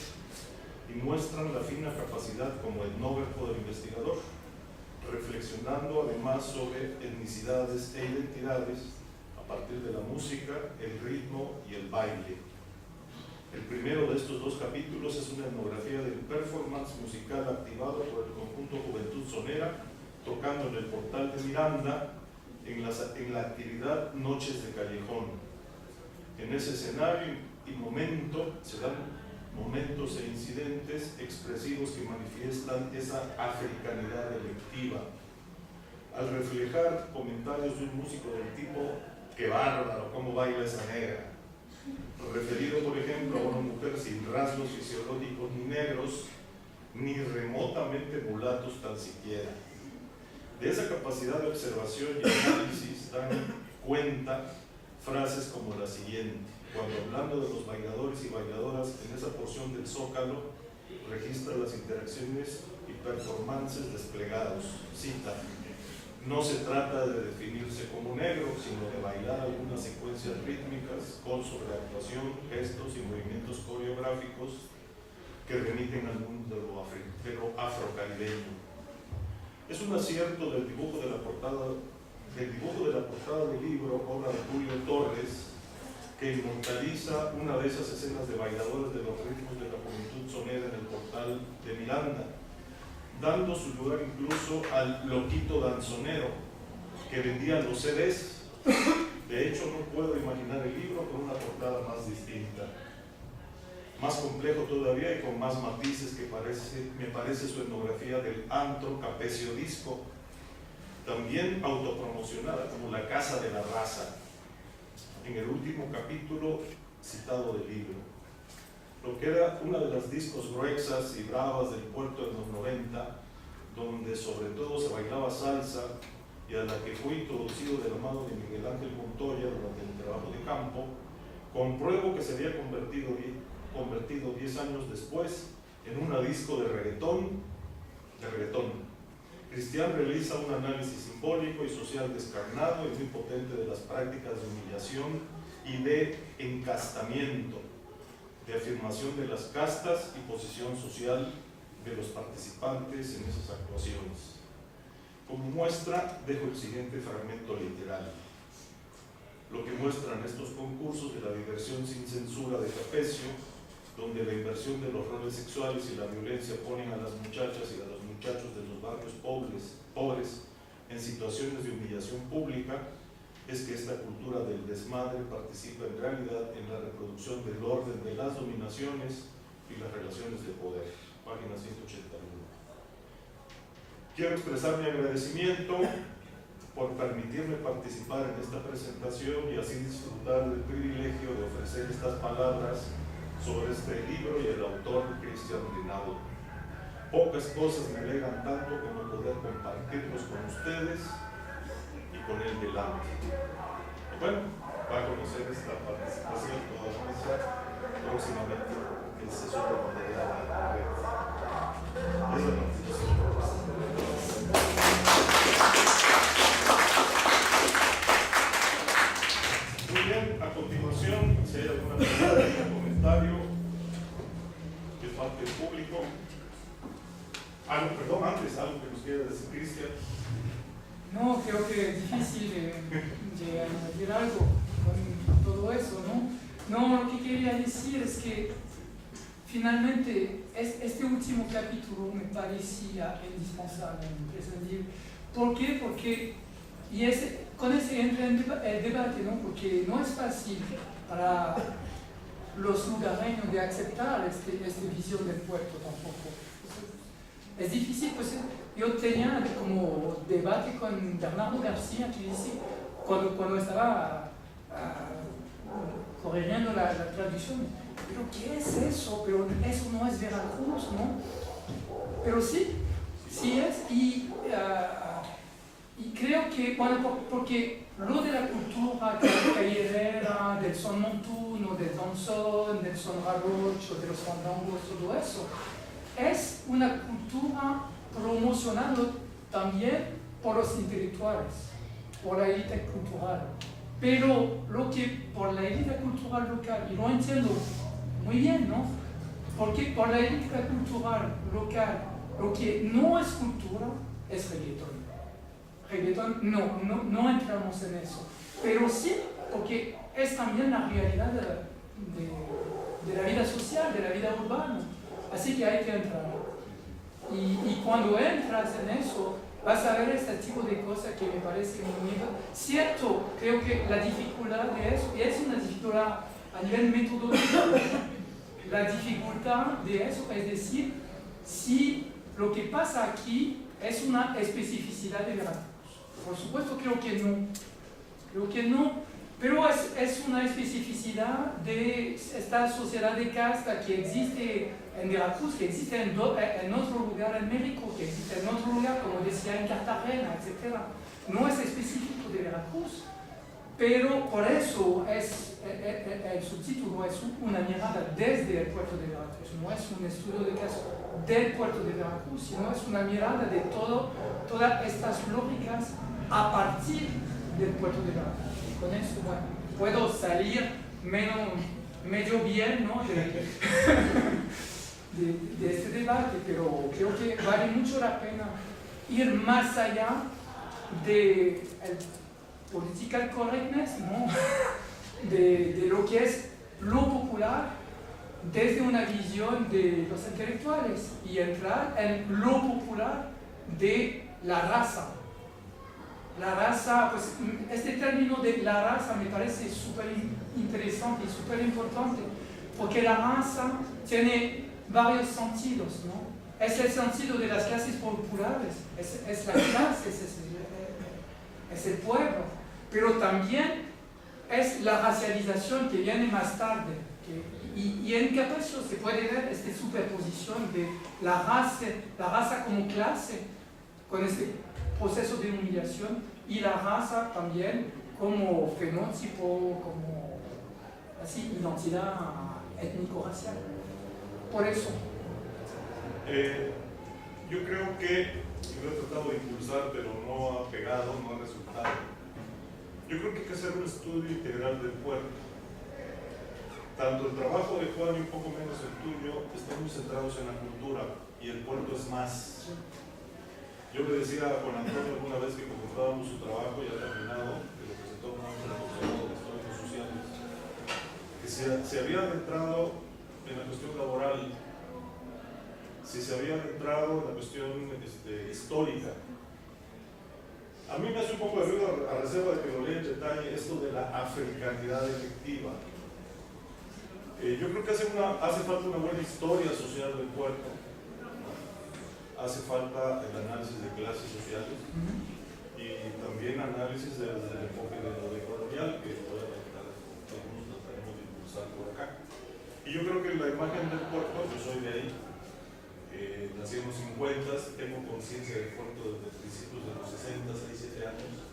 y muestran la fina capacidad como etnógrafo del investigador, reflexionando además sobre etnicidades e identidades a partir de la música, el ritmo y el baile. El primero de estos 2 capítulos es una etnografía del performance musical activado por el conjunto Juventud Sonera, tocando en el Portal de Miranda en la actividad Noches de Callejón. En ese escenario y momento se dan momentos e incidentes expresivos que manifiestan esa africanidad electiva. Al reflejar comentarios de un músico del tipo ¡qué bárbaro! ¿Cómo baila esa negra? Referido, por ejemplo, a una mujer sin rasgos fisiológicos ni negros, ni remotamente mulatos tan siquiera. De esa capacidad de observación y análisis dan cuenta frases como la siguiente: cuando hablando de los bailadores y bailadoras en esa porción del Zócalo, registra las interacciones y performances desplegados. Cita: no se trata de definirse como negro, sino de bailar algunas secuencias rítmicas con sobreactuación, gestos y movimientos coreográficos que remiten al mundo de lo afrocaribeño. Es un acierto del dibujo de la portada del libro, obra de Julio Torres, que inmortaliza una de esas escenas de bailadores de los ritmos de la juventud sonera en el portal de Miranda, dando su lugar incluso al loquito danzonero que vendía los CDs. De hecho, no puedo imaginar el libro con una portada más distinta, más complejo todavía y con más matices que me parece su etnografía del antro Capecio Disco, también autopromocionada como la casa de la raza, en el último capítulo citado del libro. Lo que era una de las discos gruesas y bravas del puerto de los 90, donde sobre todo se bailaba salsa y a la que fue introducido de la mano de Miguel Ángel Montoya durante el trabajo de campo, compruebo que se había convertido 10 años después en una disco de reggaetón. Cristian realiza un análisis simbólico y social descarnado y muy potente de las prácticas de humillación y de encastamiento, de afirmación de las castas y posición social de los participantes en esas actuaciones. Como muestra, dejo el siguiente fragmento literal. Lo que muestran estos concursos de la diversión sin censura de Capecio, donde la inversión de los roles sexuales y la violencia ponen a las muchachas y a los muchachos de los barrios pobres en situaciones de humillación pública, es que esta cultura del desmadre participa en realidad en la reproducción del orden de las dominaciones y las relaciones de poder. Página 181. Quiero expresar mi agradecimiento por permitirme participar en esta presentación y así disfrutar del privilegio de ofrecer estas palabras sobre este libro y el autor Cristian Rinaldo. Pocas cosas me alegran tanto como poder compartirlos con ustedes y con él delante. Y bueno, va a conocer esta participación toda la mesa próximamente en sesión de material a la red. Es la participación. Muy bien, a continuación, si hay alguna pregunta o comentario de parte del público. Algo que nos quiera decir Cristian. No, creo que es difícil de añadir algo con todo eso, ¿no? No, lo que quería decir es que finalmente este último capítulo me parecía indispensable, imprescindible. ¿Por qué? Porque, con ese entra en el debate, ¿no? Porque no es fácil para los lugareños de aceptar esta visión del puerto tampoco. Es difícil, pues yo tenía como debate con Bernardo García que dice, cuando estaba corrigiendo la traducción, pero ¿qué es eso? Pero eso no es Veracruz, ¿no? Pero sí es, y creo que, bueno, porque lo de la cultura callerera, del son montuno, del danzón, del son jarocho, de los fandangos, todo eso, es una cultura promocionada también por los intelectuales, por la élite cultural. Pero lo que por la élite cultural local, y lo entiendo muy bien, ¿no? Porque por la élite cultural local, lo que no es cultura es reggaetón. Reggaetón, no entramos en eso. Pero sí, porque es también la realidad de la vida social, de la vida urbana. Así que hay que entrar. Y cuando entras en eso, vas a ver este tipo de cosas que me parece muy cierto. Creo que la dificultad de eso, y es una dificultad a nivel metodológico, la dificultad de eso es decir, si lo que pasa aquí es una especificidad de Veracruz. Por supuesto, creo que no, pero es una especificidad de esta sociedad de casta que existe en Veracruz, que existe en otro lugar en México, que existe en otro lugar, como decía en Cartagena, etc. No es específico de Veracruz, pero por eso el subtítulo es una mirada desde el puerto de Veracruz, no es un estudio de caso del puerto de Veracruz, sino es una mirada de todas estas lógicas a partir del puerto de Veracruz. Y con eso, bueno, puedo salir medio bien, ¿no? de este debate, pero creo que vale mucho la pena ir más allá de political correctness, ¿no? de lo que es lo popular desde una visión de los intelectuales y entrar en lo popular de la raza. La raza, pues este término de la raza me parece súper interesante y súper importante, porque la raza tiene varios sentidos, ¿no? Es el sentido de las clases populares, es la clase, es el pueblo, pero también es la racialización que viene más tarde. Y en Capacio se puede ver esta superposición de la raza como clase, con este proceso de humillación, y la raza también como fenotipo, como así, identidad étnico-racial. Por eso. Yo creo que lo he tratado de impulsar, pero no ha pegado, no ha resultado. Yo creo que hay que hacer un estudio integral del puerto. Tanto el trabajo de Juan y un poco menos el tuyo están muy centrados en la cultura, y el puerto es más. Yo le decía a Juan Antonio alguna vez que comentábamos su trabajo ya terminado, que lo presentó en el Consejo de Estudios Sociales, que se había adentrado en la cuestión laboral, si se había adentrado en la cuestión histórica. A mí me hace un poco de ruido, a reserva de que lo lea en detalle, esto de la africanidad efectiva. Yo creo que hace falta una buena historia social del puerto, hace falta el análisis de clases sociales y también análisis desde el enfoque de lo colonial, que algunos trataremos de impulsar por acá. Y yo creo que la imagen del puerto, yo soy de ahí, nací en los 50, tengo conciencia del puerto desde principios de los 60, 6, 7 años.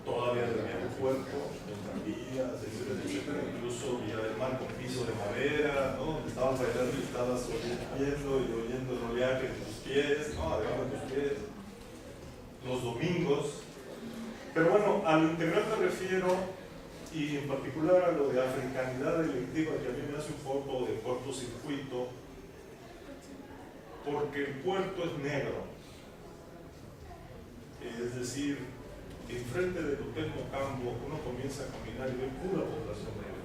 Todavía tenía el puerto, en tranvías, etcétera, incluso Villa del Mar con piso de madera, ¿no? Donde estabas bailando y estabas viendo y oyendo el oleaje de tus pies, ¿no? Debajo de tus pies, los domingos. Pero bueno, a lo integral me refiero, y en particular a lo de africanidad electiva, que a mí me hace un poco de cortocircuito, porque el puerto es negro. Es decir, enfrente del Hotel Mocambo uno comienza a caminar y ve pura población negra.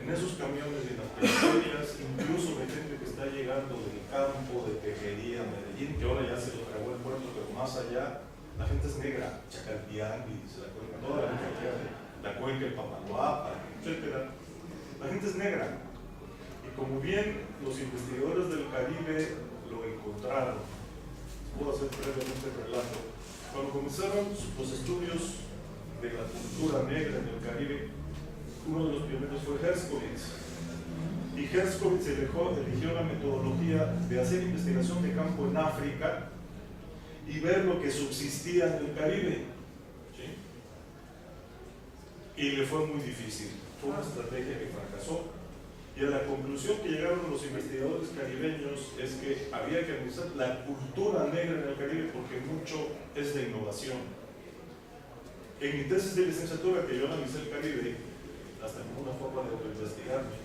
En esos camiones y en las periferias, incluso de gente que está llegando del campo, de Tejería, Medellín, que ahora ya se lo tragó el puerto, pero más allá, la gente es negra, Chacaltianguis, toda la gente de la cuenca, el Papaloapa, etc. La gente es negra. Y como bien los investigadores del Caribe lo encontraron, puedo hacer brevemente el relato. Cuando comenzaron los estudios de la cultura negra en el Caribe, uno de los pioneros fue Herskovits. Y Herskovits eligió la metodología de hacer investigación de campo en África y ver lo que subsistía en el Caribe. ¿Sí? Y le fue muy difícil. Fue una estrategia que fracasó. Y a la conclusión que llegaron los investigadores caribeños es que había que analizar la cultura negra en el Caribe porque mucho es de innovación. En mi tesis de licenciatura, que yo analicé el Caribe, hasta como una forma de autoinvestigarme,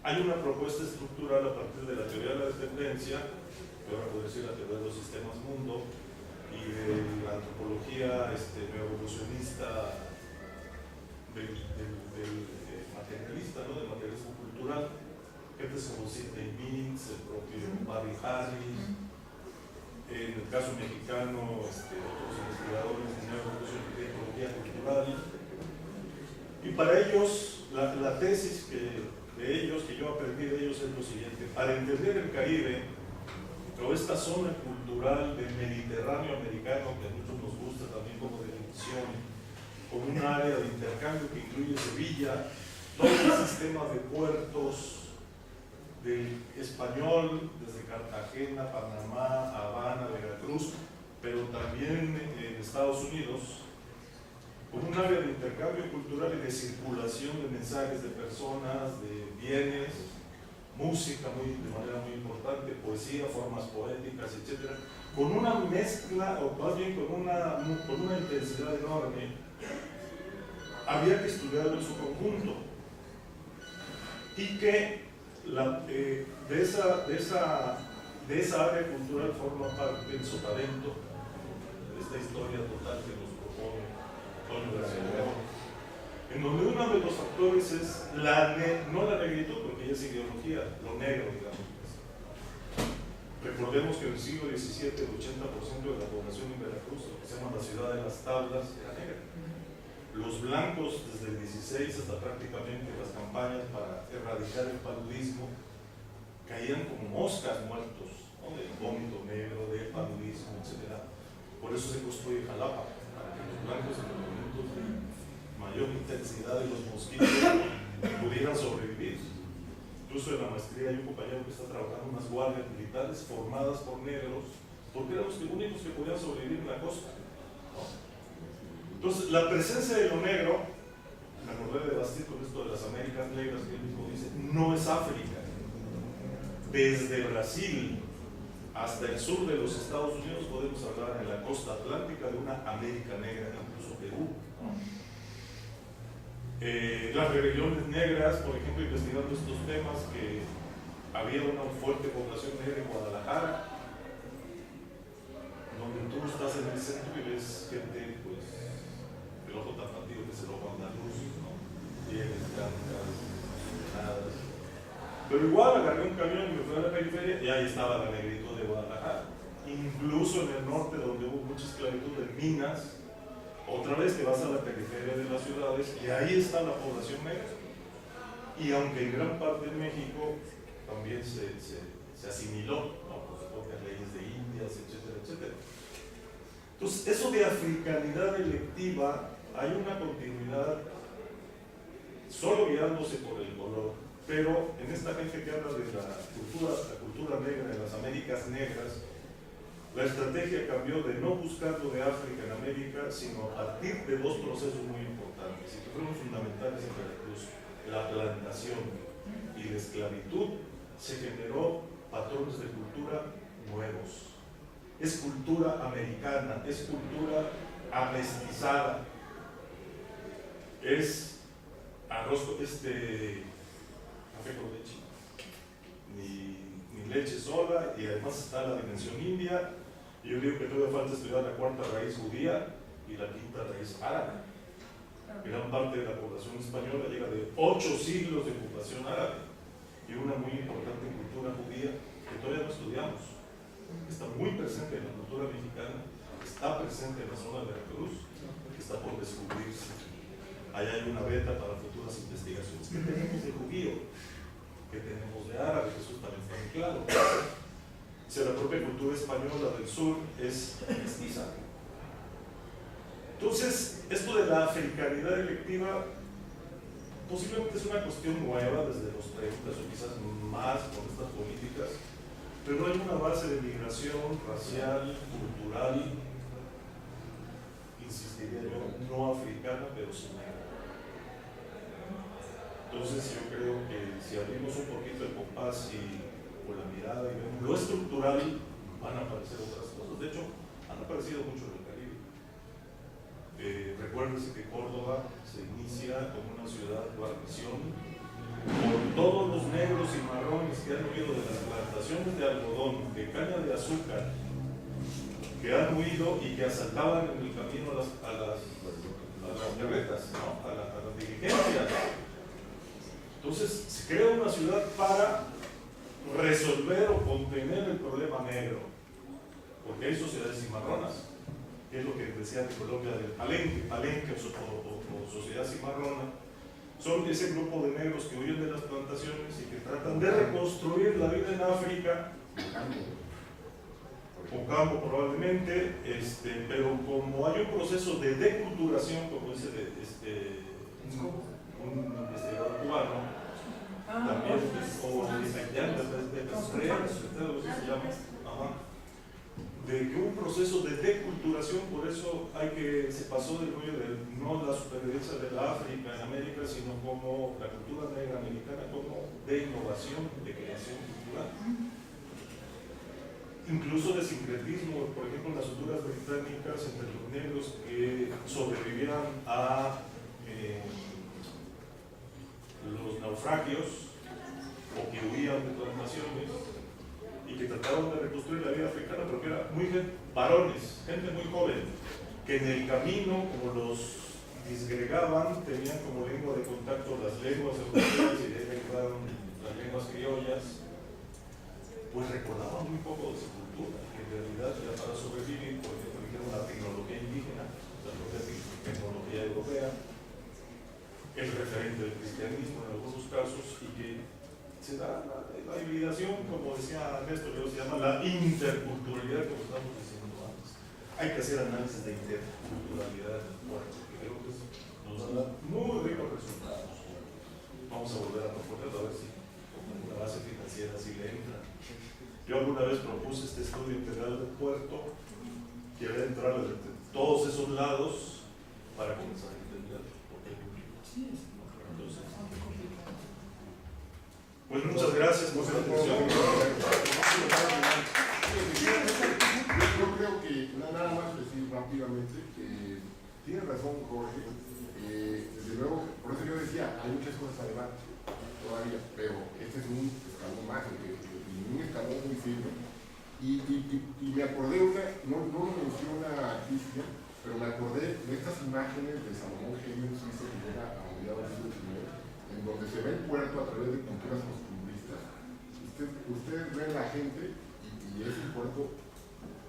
hay una propuesta estructural a partir de la teoría de la dependencia, que ahora puedo decir la teoría de los sistemas mundo, y de la antropología neoevolucionista del materialista, ¿no? Del materialismo cultural, gente como Sidney Bintz, el propio Barry Harris, en el caso mexicano, otros investigadores de neoevolución y de ecología cultural. Y para ellos, la tesis de ellos, que yo aprendí de ellos, es lo siguiente: para entender el Caribe, o esta zona cultural del Mediterráneo americano, que a muchos nos gusta también como definición, como un área de intercambio que incluye Sevilla, todo el sistema de puertos del español, desde Cartagena, Panamá, Habana, Veracruz, pero también Estados Unidos como un área de intercambio cultural y de circulación de mensajes de personas, de bienes, música de manera muy importante, poesía, formas poéticas, etc. Con una mezcla, o más bien con una intensidad enorme. Había que estudiarlo en su conjunto. Y que de esa área cultural forma parte el sotavento de esta historia total que nos propone Antonio García León, en donde uno de los factores es no la negritud, porque ya es ideología, lo negro, digamos. Recordemos que en el siglo XVII el 80% de la población en Veracruz, lo que se llama la ciudad de las tablas, era negra. Los blancos, desde el 16 hasta prácticamente las campañas para erradicar el paludismo, caían como moscas muertos, ¿no? Del vómito negro, del paludismo, etc. Por eso se construye Jalapa, para que los blancos en los momentos de mayor intensidad de los mosquitos pudieran sobrevivir. Incluso en la maestría hay un compañero que está trabajando en unas guardias militares formadas por negros, porque eran los únicos que podían sobrevivir en la costa, ¿no? Entonces, la presencia de lo negro, me acordé de Bastille con esto de las Américas negras, que él mismo dice, no es África. Desde Brasil hasta el sur de los Estados Unidos podemos hablar en la costa atlántica de una América negra, incluso Perú. Las rebeliones negras, por ejemplo, investigando estos temas, que había una fuerte población negra en Guadalajara, donde tú estás en el centro y ves gente, pues, el ojo tapatío, que es el ojo andaluz, ¿no? Pieles blancas, nada. Pero igual agarré un camión y me fui a la periferia y ahí estaba la negritud de Guadalajara. Incluso en el norte, donde hubo mucha esclavitud en minas, otra vez te vas a la periferia de las ciudades y ahí está la población negra. Y aunque en gran parte de México también se asimiló, ¿no? Por las propias leyes de Indias, etcétera, etcétera. Entonces, eso de africanidad electiva, hay una continuidad solo guiándose por el color, pero en esta gente que habla de la cultura negra, de las Américas negras, la estrategia cambió de no buscar lo de África en América, sino a partir de dos procesos muy importantes y que fueron fundamentales en Veracruz: la plantación y la esclavitud. Se generó patrones de cultura nuevos. Es cultura americana, es cultura amestizada, es arroz, café con leche, ni leche sola, y además está la dimensión india. Yo digo que todavía falta estudiar la cuarta raíz judía y la quinta raíz árabe. Gran parte de la población española llega de 8 siglos de ocupación árabe, y una muy importante cultura judía que todavía no estudiamos, que está muy presente en la cultura mexicana, está presente en la zona de Veracruz, que está por descubrirse. Allá hay una beta para futuras investigaciones. ¿Qué tenemos de judío? ¿Qué tenemos de árabe? Eso también está muy claro. O sea, la propia cultura española del sur es mestiza. Entonces, esto de la africanidad electiva posiblemente es una cuestión nueva desde los 30 o quizás más con estas políticas, pero hay una base de migración racial, cultural, insistiría yo, no africana, pero sí negra. Entonces yo creo que si abrimos un poquito el compás con la mirada y vemos lo estructural, van a aparecer otras cosas. De hecho, han aparecido mucho en el Caribe. Recuérdense que Córdoba se inicia como una ciudad guarnición por todos los negros y marrones que han huido de las plantaciones de algodón, de caña de azúcar, que han huido y que asaltaban en el camino a las carretas, ¿no? a las diligencias. Entonces se crea una ciudad para resolver o contener el problema negro, porque hay sociedades cimarronas, que es lo que decía de Colombia del palenque o sociedad cimarrona. Son ese grupo de negros que huyen de las plantaciones y que tratan de reconstruir la vida en África, o campo probablemente, pero como hay un proceso de deculturación, como dice un investigador cubano, también, o de se llama, de que hubo un proceso de deculturación, por eso se pasó del rollo de no la supervivencia de la África en América, sino como la cultura negra americana, como de innovación, de creación cultural. Incluso de sincretismo, por ejemplo, en las culturas británicas entre los negros que sobrevivían a los naufragios o que huían de plantaciones y que trataron de reconstruir la vida africana, pero que eran varones, gente muy joven, que en el camino, como los disgregaban, tenían como lengua de contacto las lenguas europeas y de ahí derivaron las lenguas criollas, pues recordaban muy poco de su cultura, que en realidad era para sobrevivir, por ejemplo, la tecnología indígena, la propia tecnología europea, el referente del cristianismo en algunos casos, y que se da la hibridación, como decía Néstor, se llama la interculturalidad, como estamos diciendo antes. Hay que hacer análisis de interculturalidad en el puerto, que creo que nos da muy ricos resultados. Vamos a volver a proponerlo, a ver si con la base financiera sí le entra. Yo alguna vez propuse este estudio integral del puerto, que debe entrar de todos esos lados para comenzar a entender por qué cumplimos. Entonces, pues muchas gracias por su atención. Yo creo que nada más decir rápidamente que tiene razón Jorge. Desde luego, por eso yo decía, hay muchas cosas a debate todavía, pero este es un escalón más, un escalón muy firme. Y me acordé, no lo menciona Cristian, pero me acordé de estas imágenes de Salomón Genio Suizo que llega a mediados del siglo XIX, en donde se ve el puerto a través de pinturas costumbristas. Ustedes ven la gente y es un puerto,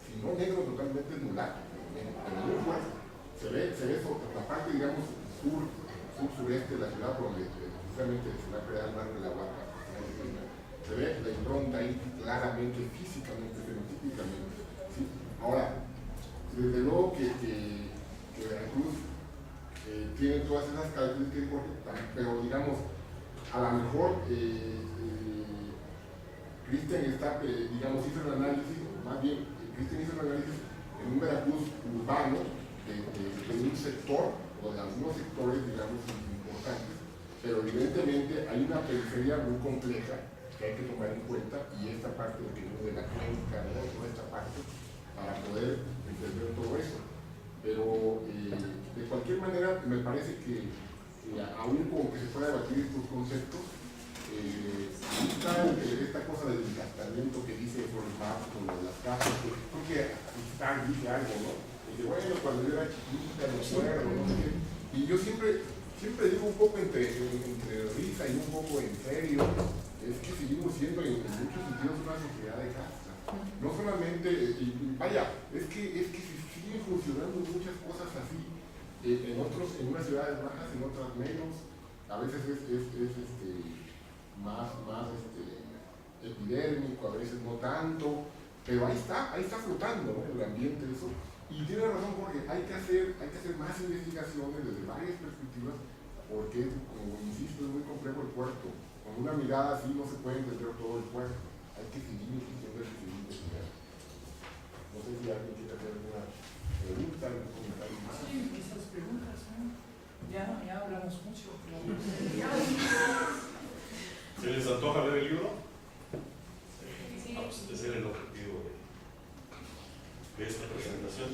si no negro, totalmente mulato, pero muy fuerte. Se ve la parte, digamos, sur-sureste de la ciudad, donde precisamente se va a crear más de la vaca. Se ve la impronta ahí claramente, físicamente, fenotípicamente. ¿Sí? Ahora, desde luego que Veracruz tiene todas esas características, pero digamos, a lo mejor Cristian hizo el análisis, más bien, Cristian hizo el análisis en un Veracruz urbano de un sector, o de algunos sectores, digamos, importantes, pero evidentemente hay una periferia muy compleja que hay que tomar en cuenta, y esta parte de la crónica, ¿no? Toda esta parte, para poder entender todo eso. Pero de cualquier manera me parece que aún como que se pueda debatir estos conceptos, está esta cosa del encastamiento que dice Flores Marx con las casas, que creo que Stan dice algo, ¿no? Dice, bueno, cuando yo era chiquita, no acuerdo, no sé qué. Y yo siempre digo un poco entre risa y un poco en serio, es que seguimos siendo en muchos sentidos una sociedad de casta. No solamente, vaya, es que se siguen funcionando muchas cosas así, en unas ciudades bajas, en otras menos, a veces es más epidérmico, a veces no tanto, pero ahí está flotando, ¿no? El ambiente, eso. Y tiene razón Jorge, hay que hacer más investigaciones desde varias perspectivas, porque, como insisto, es muy complejo el puerto. Con una mirada así no se puede entender todo el puerto. Hay que seguir investigando. No sé si alguien quiere hacer alguna pregunta, algún comentario más. Sí, esas preguntas, ¿no? Ya hablamos mucho. ¿Se les antoja ver el libro? Sí. Vamos a hacer el objetivo de esta presentación.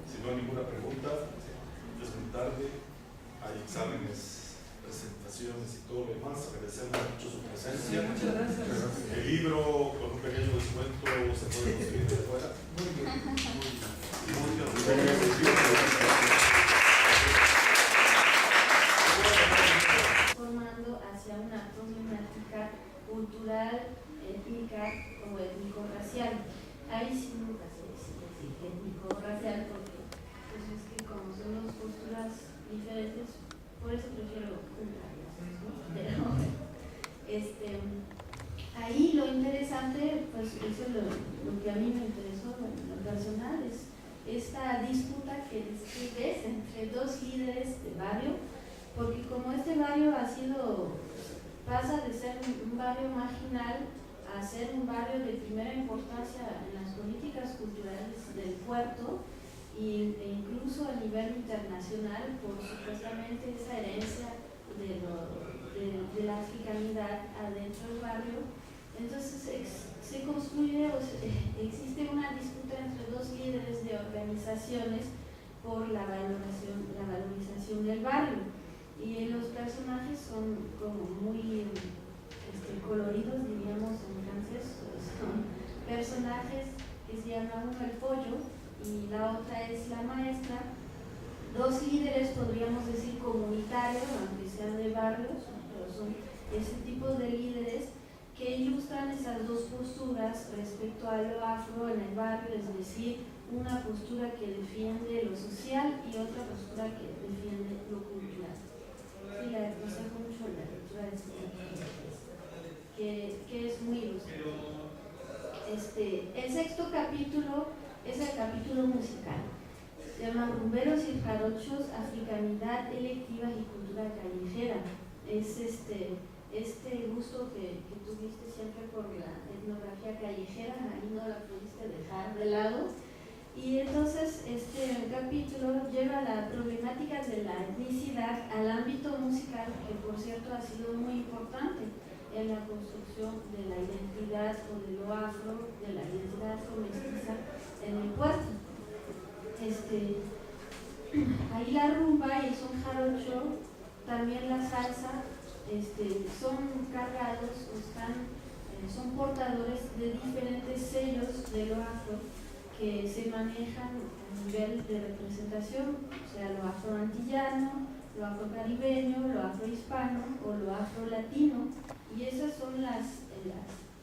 Si no hay ninguna pregunta, es muy tarde, hay exámenes, presentaciones y todo lo demás. Agradecemos mucho su presencia. Sí, muchas gracias. El libro con un pequeño descuento se puede conseguir de fuera. Muy bien. Formando hacia una problemática cultural, étnica o étnico-racial. Ahí sí nunca se decide étnico-racial, porque pues es que como son dos posturas diferentes, por eso prefiero juntarlas, ¿no? Pero ahí lo interesante, pues eso es lo que a mí me interesó en lo personal, es esta disputa que describes entre dos líderes de barrio, porque como este barrio pasa de ser un barrio marginal a ser un barrio de primera importancia en las políticas culturales del puerto e incluso a nivel internacional por supuestamente esa herencia de la africanidad adentro del barrio. Entonces se construye, existe una disputa entre dos líderes de organizaciones por la valorización del barrio, y los personajes son como muy coloridos, diríamos en francés. Son personajes que se llama uno el pollo y la otra es la maestra, dos líderes podríamos decir comunitarios, aunque sean de barrios, pero son ese tipo de líderes que ilustran esas dos posturas respecto a lo afro en el barrio, es decir, una postura que defiende lo social y otra postura que defiende lo cultural. Sí, le aconsejo mucho la lectura de este libro, que es muy ilustrativo. El sexto capítulo es el capítulo musical. Se llama Rumberos y Jarochos, Africanidad Electiva y Cultura Callejera. Es este gusto que tuviste siempre por la etnografía callejera, ahí no la pudiste dejar de lado. Y entonces este capítulo lleva la problemática de la etnicidad al ámbito musical, que por cierto ha sido muy importante en la construcción de la identidad o de lo afro, de la identidad afro-mestiza en el puerto. Ahí la rumba y el son jarocho, también la salsa, son cargados o son portadores de diferentes sellos de lo afro que se manejan a nivel de representación, o sea, lo afroantillano, lo afrocaribeño, lo afrohispano o lo afrolatino, y esas son las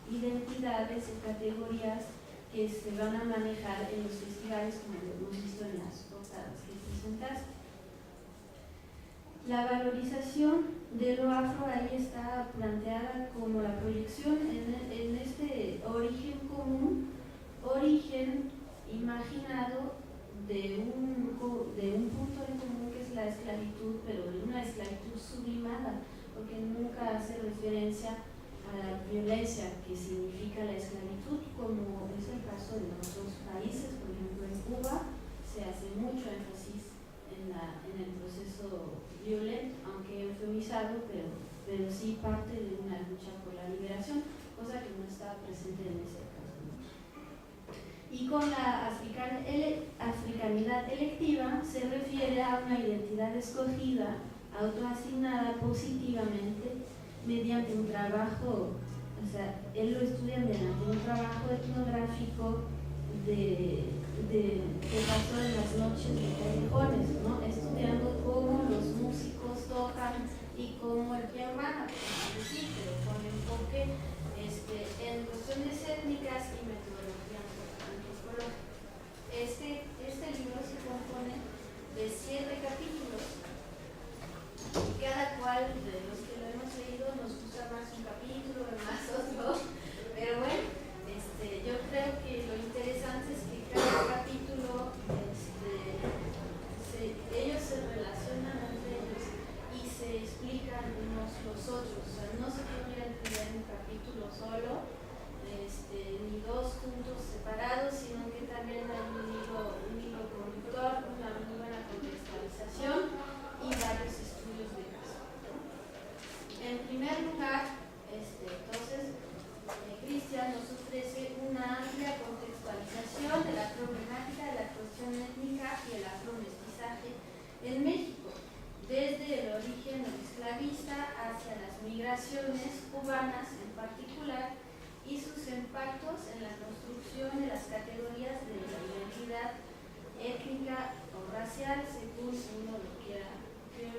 identidades y categorías que se van a manejar en los festivales, como lo hemos visto en las portadas que presentaste. La valorización de lo afro ahí está planteada como la proyección en este origen común, origen imaginado de un punto en común que es la esclavitud, pero de una esclavitud sublimada, porque nunca hace referencia a la violencia que significa la esclavitud, como es el caso de otros países. Por ejemplo, en Cuba se hace mucho énfasis en el proceso violento, aunque eufemizado, pero sí parte de una lucha por la liberación, cosa que no está presente en ese caso. Y con la africanidad electiva se refiere a una identidad escogida, autoasignada positivamente mediante un trabajo, o sea, él lo estudia mediante un trabajo etnográfico que pasó en las noches de callejones, ¿no? Estudiando cómo los músicos tocan y cómo el piano van, sí, pero con enfoque en cuestiones étnicas y metodología antropológica. Este libro se compone de 7 capítulos y cada cual de los que lo hemos leído nos gusta más un capítulo, más otro, pero bueno, yo creo que lo interesante es que cada capítulo ellos se relacionan entre ellos y se explican unos los otros, o sea, no se podría entender un capítulo solo, ni dos puntos separados, sino que también hay un hilo conductor, una muy buena contextualización y varios estudios de caso. En primer lugar, entonces, Cristian nos ofrece una amplia contextualización de la problemática de la cuestión étnica y el afromestizaje en México, desde el origen esclavista hacia las migraciones cubanas en particular y sus impactos en la construcción de las categorías de la identidad étnica o racial, según uno lo quiera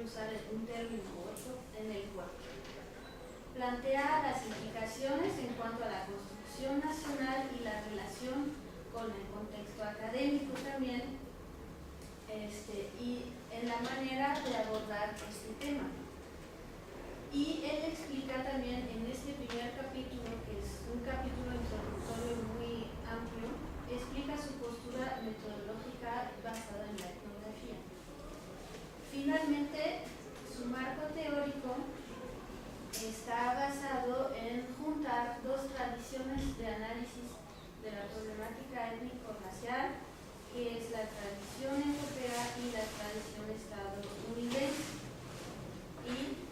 usar un término u otro, en el cuerpo. Plantea las implicaciones en cuanto a la construcción nacional y la relación con el contexto académico también, y en la manera de abordar este tema. Y él explica también en este primer capítulo, que es un capítulo introductorio muy amplio, explica su postura metodológica basada en la etnografía. Finalmente, su marco teórico está basado en juntar dos tradiciones la tradición europea y la tradición estadounidense. Y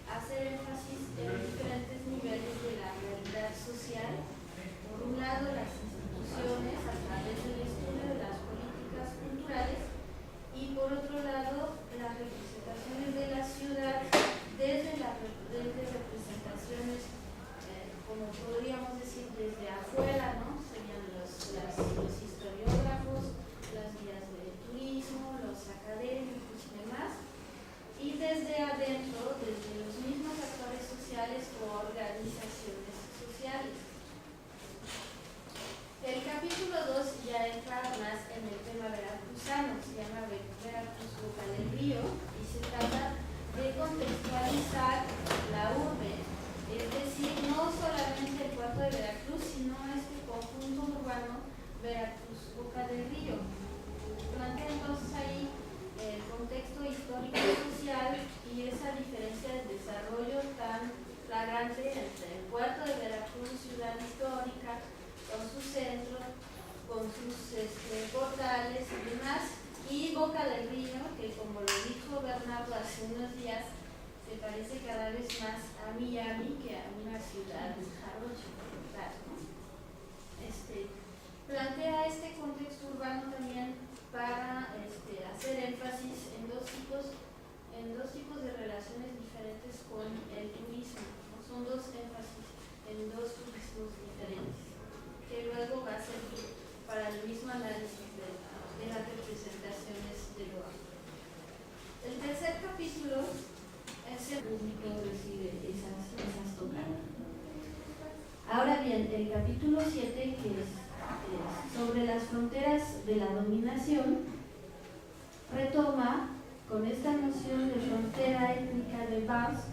hacer énfasis en diferentes niveles de la realidad social. Por un lado, las instituciones a través del estudio de las políticas culturales, y por otro lado, las representaciones de la ciudad desde representaciones, como podríamos decir, desde afuera, ¿no? Serían los historiógrafos, las guías de turismo, los académicos y demás. Y desde adentro, desde los mismos actores sociales o organizaciones sociales. El capítulo 2 ya entra más en el tema veracruzano, se llama Veracruz Boca del Río, y se trata de contextualizar la urbe, es decir, no solamente el puerto de Veracruz, sino este conjunto urbano Veracruz Boca del Río. Plantea entonces ahí el contexto histórico y social y esa diferencia de desarrollo tan flagrante entre el puerto de Veracruz, ciudad histórica, con su centro, con sus portales y demás, y Boca del Río, que como lo dijo Bernardo hace unos días, se parece cada vez más a Miami que a una ciudad jarocha, ¿no? Plantea este contexto urbano también para hacer énfasis en dos tipos de relaciones diferentes con el turismo, ¿no? Son dos énfasis en dos turismos diferentes, que luego va a servir para el mismo análisis de las representaciones de Loa. El tercer capítulo es el público recibe esas tocadas. Ahora bien, el capítulo 7, que es sobre las fronteras de la dominación, retoma con esta noción de frontera étnica de Bas,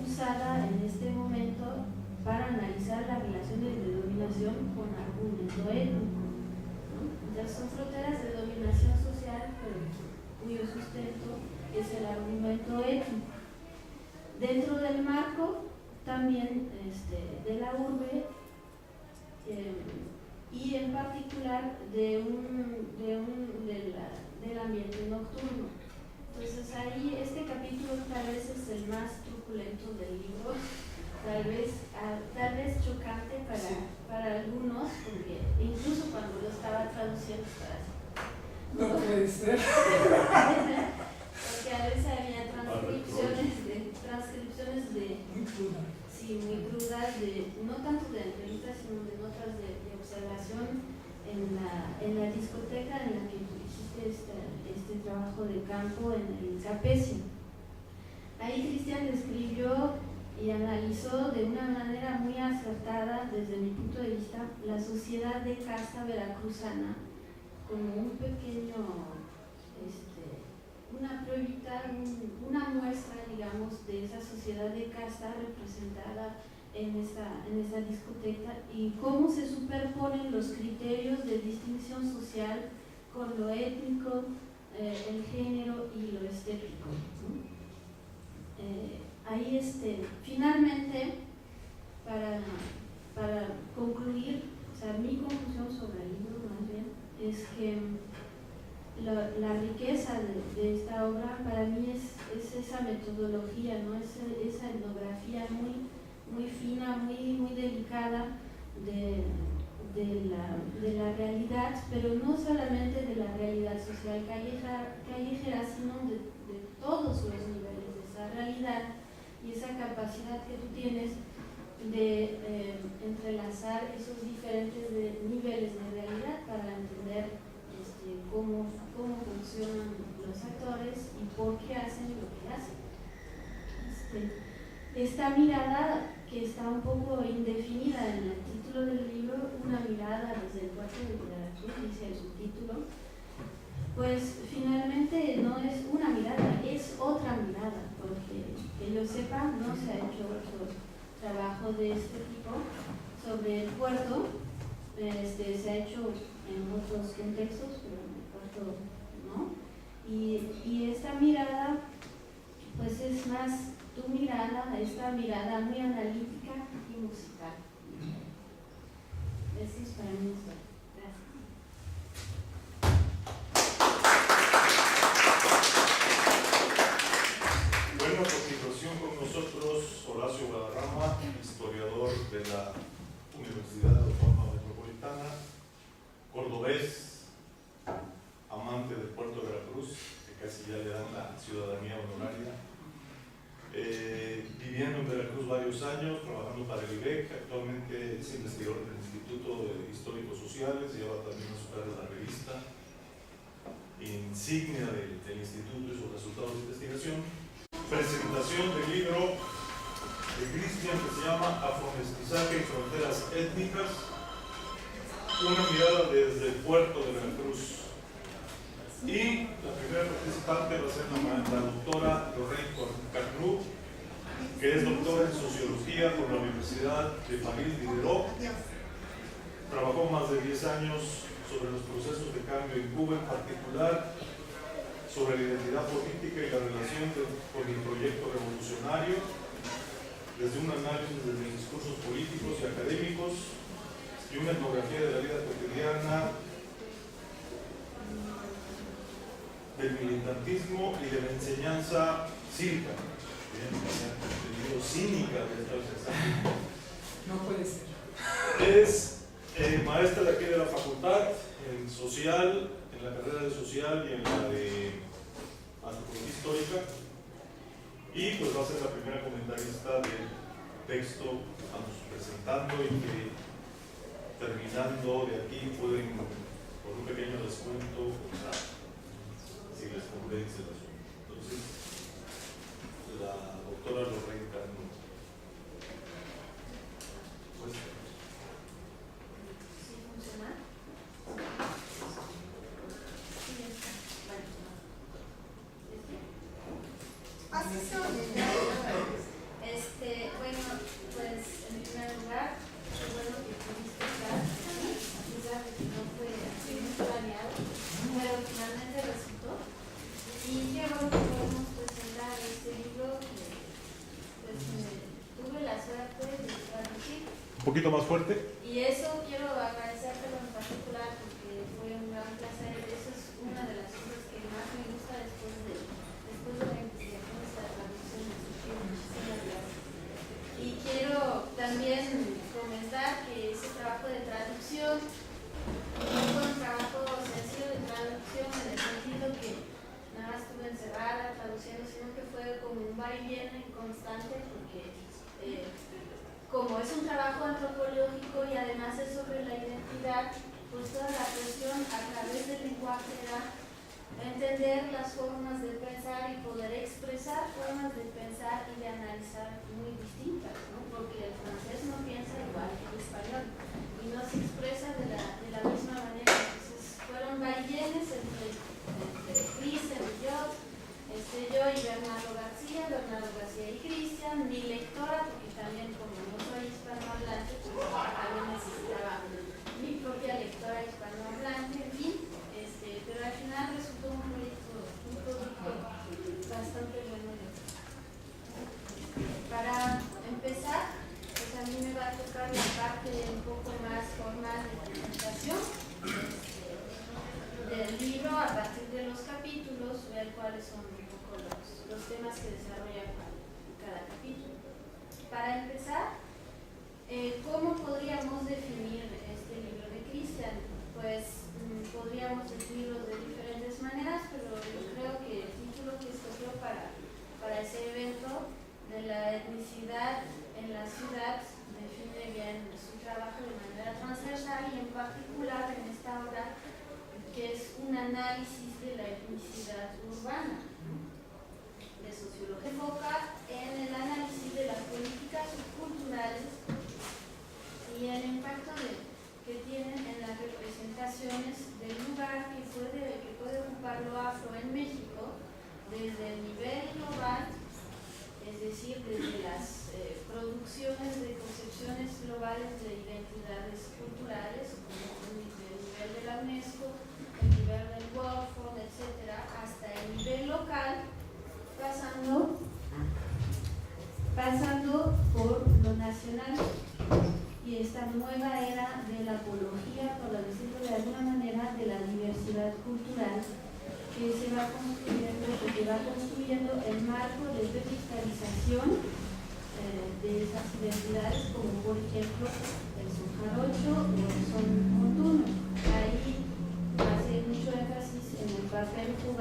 usada en este momento para analizar las relaciones de dominación con argumento étnico, ¿no? Ya son fronteras de dominación social, pero cuyo sustento es el argumento étnico. Dentro del marco también de la urbe, y en particular del ambiente nocturno. Entonces ahí este capítulo tal vez es el más truculento del libro, tal vez chocante para algunos, porque incluso cuando lo estaba traduciendo estaba así. No puede ser. Porque a veces había transcripciones de sí, muy crudas, no tanto de entrevistas, sino de notas de observación en la discoteca en la que hiciste este trabajo de campo en el Capecio. Ahí Cristian describió y analizó de una manera muy acertada, desde mi punto de vista, la sociedad de casta veracruzana como un pequeño, una pruebita, una muestra, digamos, de esa sociedad de casta representada en esta discoteca, y cómo se superponen los criterios de distinción social con lo étnico, el género y lo estético, ¿no? Ahí finalmente, para concluir, o sea, mi conclusión sobre el libro más bien es que la riqueza de esta obra para mí es esa metodología, ¿no? Esa etnografía muy fina, muy delicada de la realidad, pero no solamente de la realidad social callejera, sino de todos los niveles de esa realidad, y esa capacidad que tú tienes de entrelazar esos diferentes niveles de realidad para entender cómo funcionan los actores y por qué hacen lo que hacen. Esta mirada, que está un poco indefinida en el título del libro, una mirada desde el puerto de Veracruz, dice el subtítulo, pues finalmente no es una mirada, es otra mirada, porque que yo sepa no se ha hecho otro trabajo de este tipo sobre el puerto. Se ha hecho en otros contextos, pero en el puerto no, y esta mirada pues es más tu mirada, esta mirada muy analítica y musical. Eso es para mí. Gracias. vez amante del puerto de Veracruz, que casi ya le dan la ciudadanía honoraria, viviendo en Veracruz varios años, trabajando para el IBEC, actualmente es investigador del Instituto de Históricos Sociales, lleva también a su cargo la revista insignia del instituto y sus resultados de investigación. Presentación del libro de Cristian que se llama Afromestizaje y Fronteras Étnicas, una mirada desde el puerto de Veracruz. Y la primera participante va a ser la doctora Lorraine Carnú, que es doctora en Sociología por la Universidad de París-Diderot. Trabajó más de 10 años sobre los procesos de cambio en Cuba, en particular sobre la identidad política y la relación con el proyecto revolucionario, desde un análisis de los discursos políticos y académicos y una etnografía de la vida cotidiana, del militantismo y de la enseñanza cívica, cínica de esta. No puede ser. Es maestra de aquí de la facultad, en social, en la carrera de social y en la de antropología histórica, y pues va a ser la primera comentarista del texto que estamos presentando y que terminando de aquí pueden, por un pequeño descuento, comprar, si les convence el asunto. Entonces, la doctora Lorraine Carnú. Pues, Así se oye. Bueno, pues en primer lugar, qué bueno que pudiste estar aquí, a pesar de que no fue así muy planeado, pero finalmente resultó. Y qué bueno que podemos presentar este libro que pues tuve la suerte de traducir. un poquito más fuerte. Y eso quiero agradecértelo en particular porque fue un gran placer. Eso es una de las cosas que más me gusta después de la investigación de la traducción de su libro. Muchísimas gracias. Y quiero también comentar que ese trabajo de traducción no fue un trabajo sencillo de traducción en el sentido que nada más estuve encerrada traduciendo, sino que fue como un va y viene constante porque como es un trabajo antropológico y además es sobre la identidad, pues toda la cuestión a través del lenguaje era entender las formas de pensar y poder expresar formas de pensar y de analizar muy distintas, ¿no? Porque el francés no piensa igual que el español y no se expresa de la misma manera. Entonces fueron vaivenes entre Cristian y yo y Bernardo García y Cristian, mi lectora, porque también como no soy hispanohablante, pues también necesitaba mi propia lectora hispanohablante, en fin, pero al final resultó un producto bastante bueno. Para empezar, pues a mí me va a tocar la parte un poco más formal de presentación del libro a partir de los capítulos, ver cuáles son un poco los temas que desarrolla cada capítulo. Para empezar, ¿cómo podríamos definir este libro de Cristian? Pues podríamos definirlo de diferentes maneras, pero yo creo que el título que escogió para ese evento de la etnicidad en la ciudad define bien su trabajo de manera transversal y en particular en esta obra que es un análisis de la etnicidad urbana, de sociología. Se enfoca en el análisis de las políticas culturales y el impacto que tienen en las representaciones del lugar que puede ocupar lo afro en México desde el nivel global, es decir, desde las producciones de concepciones globales de identidades culturales, como el nivel de la UNESCO, el nivel del World Food, etc., hasta el nivel local, pasando por lo nacional y esta nueva era de la apología, por decirlo de alguna manera, de la diversidad cultural que se va construyendo el marco de verticalización de esas identidades, como por ejemplo el son jarocho o el son montuno. Ahí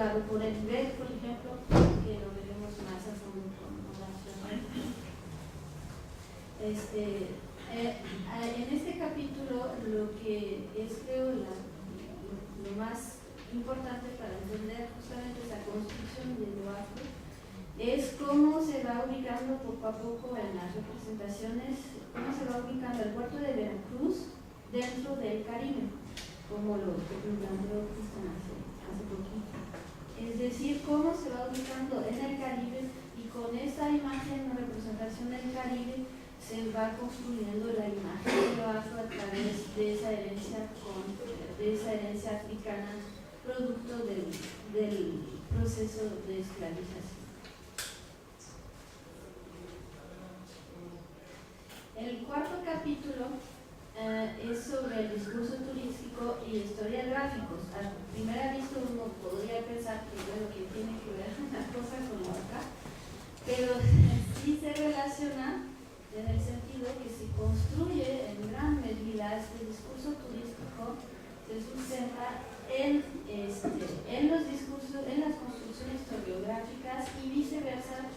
llevado por el IBEC, por ejemplo, que lo veremos más a fondo con Horacio. En este capítulo lo que es, creo, lo más importante para entender justamente esa construcción de lo afro es cómo se va ubicando poco a poco en las representaciones, cómo se va ubicando el puerto de Veracruz dentro del Caribe, como lo planteó Cristian hace poquito. Es decir, cómo se va ubicando en el Caribe y con esta imagen o representación del Caribe se va construyendo la imagen de lo afro a través de esa herencia africana, producto del proceso de esclavización. El cuarto capítulo es sobre el discurso turístico y historiográficos. A primera vista uno podría pensar que, bueno, que tiene que ver una cosa con la otra, pero sí se relaciona en el sentido que se construye en gran medida este discurso turístico, se sustenta en los discursos, en las construcciones historiográficas y viceversa,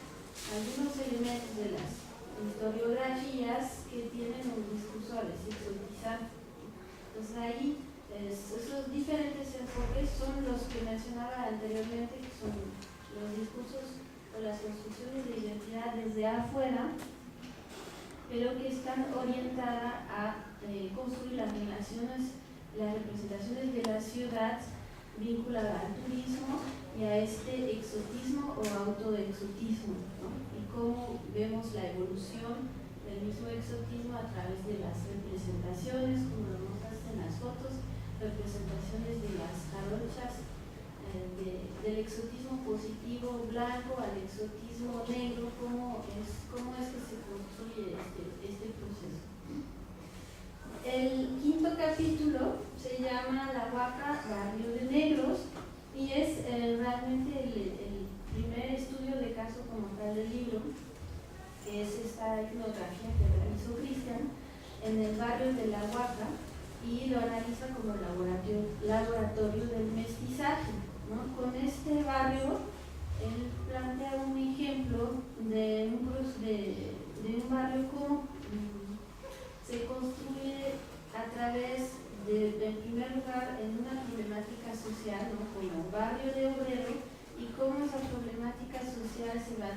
algunos elementos de las historiografías que tienen un discurso a veces exotizante. Entonces ahí esos diferentes enfoques son los que mencionaba anteriormente, que son los discursos o las construcciones de identidad desde afuera, pero que están orientadas a construir las relaciones, las representaciones de la ciudad vinculada al turismo y a este exotismo o autoexotismo, ¿no? Y cómo vemos la evolución del mismo exotismo a través de las representaciones, como lo mostraste en las fotos, representaciones de las jarochas, del exotismo positivo blanco al exotismo negro, cómo es que se construye este proceso. El quinto capítulo se llama La Huaca, Barrio de Negros, y es realmente el primer estudio de caso como tal del libro, que es esta etnografía que realizó Cristian en el barrio de La Huaca, y lo analiza como laboratorio del mestizaje, ¿no? Con este barrio, él plantea un ejemplo de un barrio como se construye a través en primer lugar, en una problemática social, ¿no? Como barrio de obrero, y cómo esa problemática social se va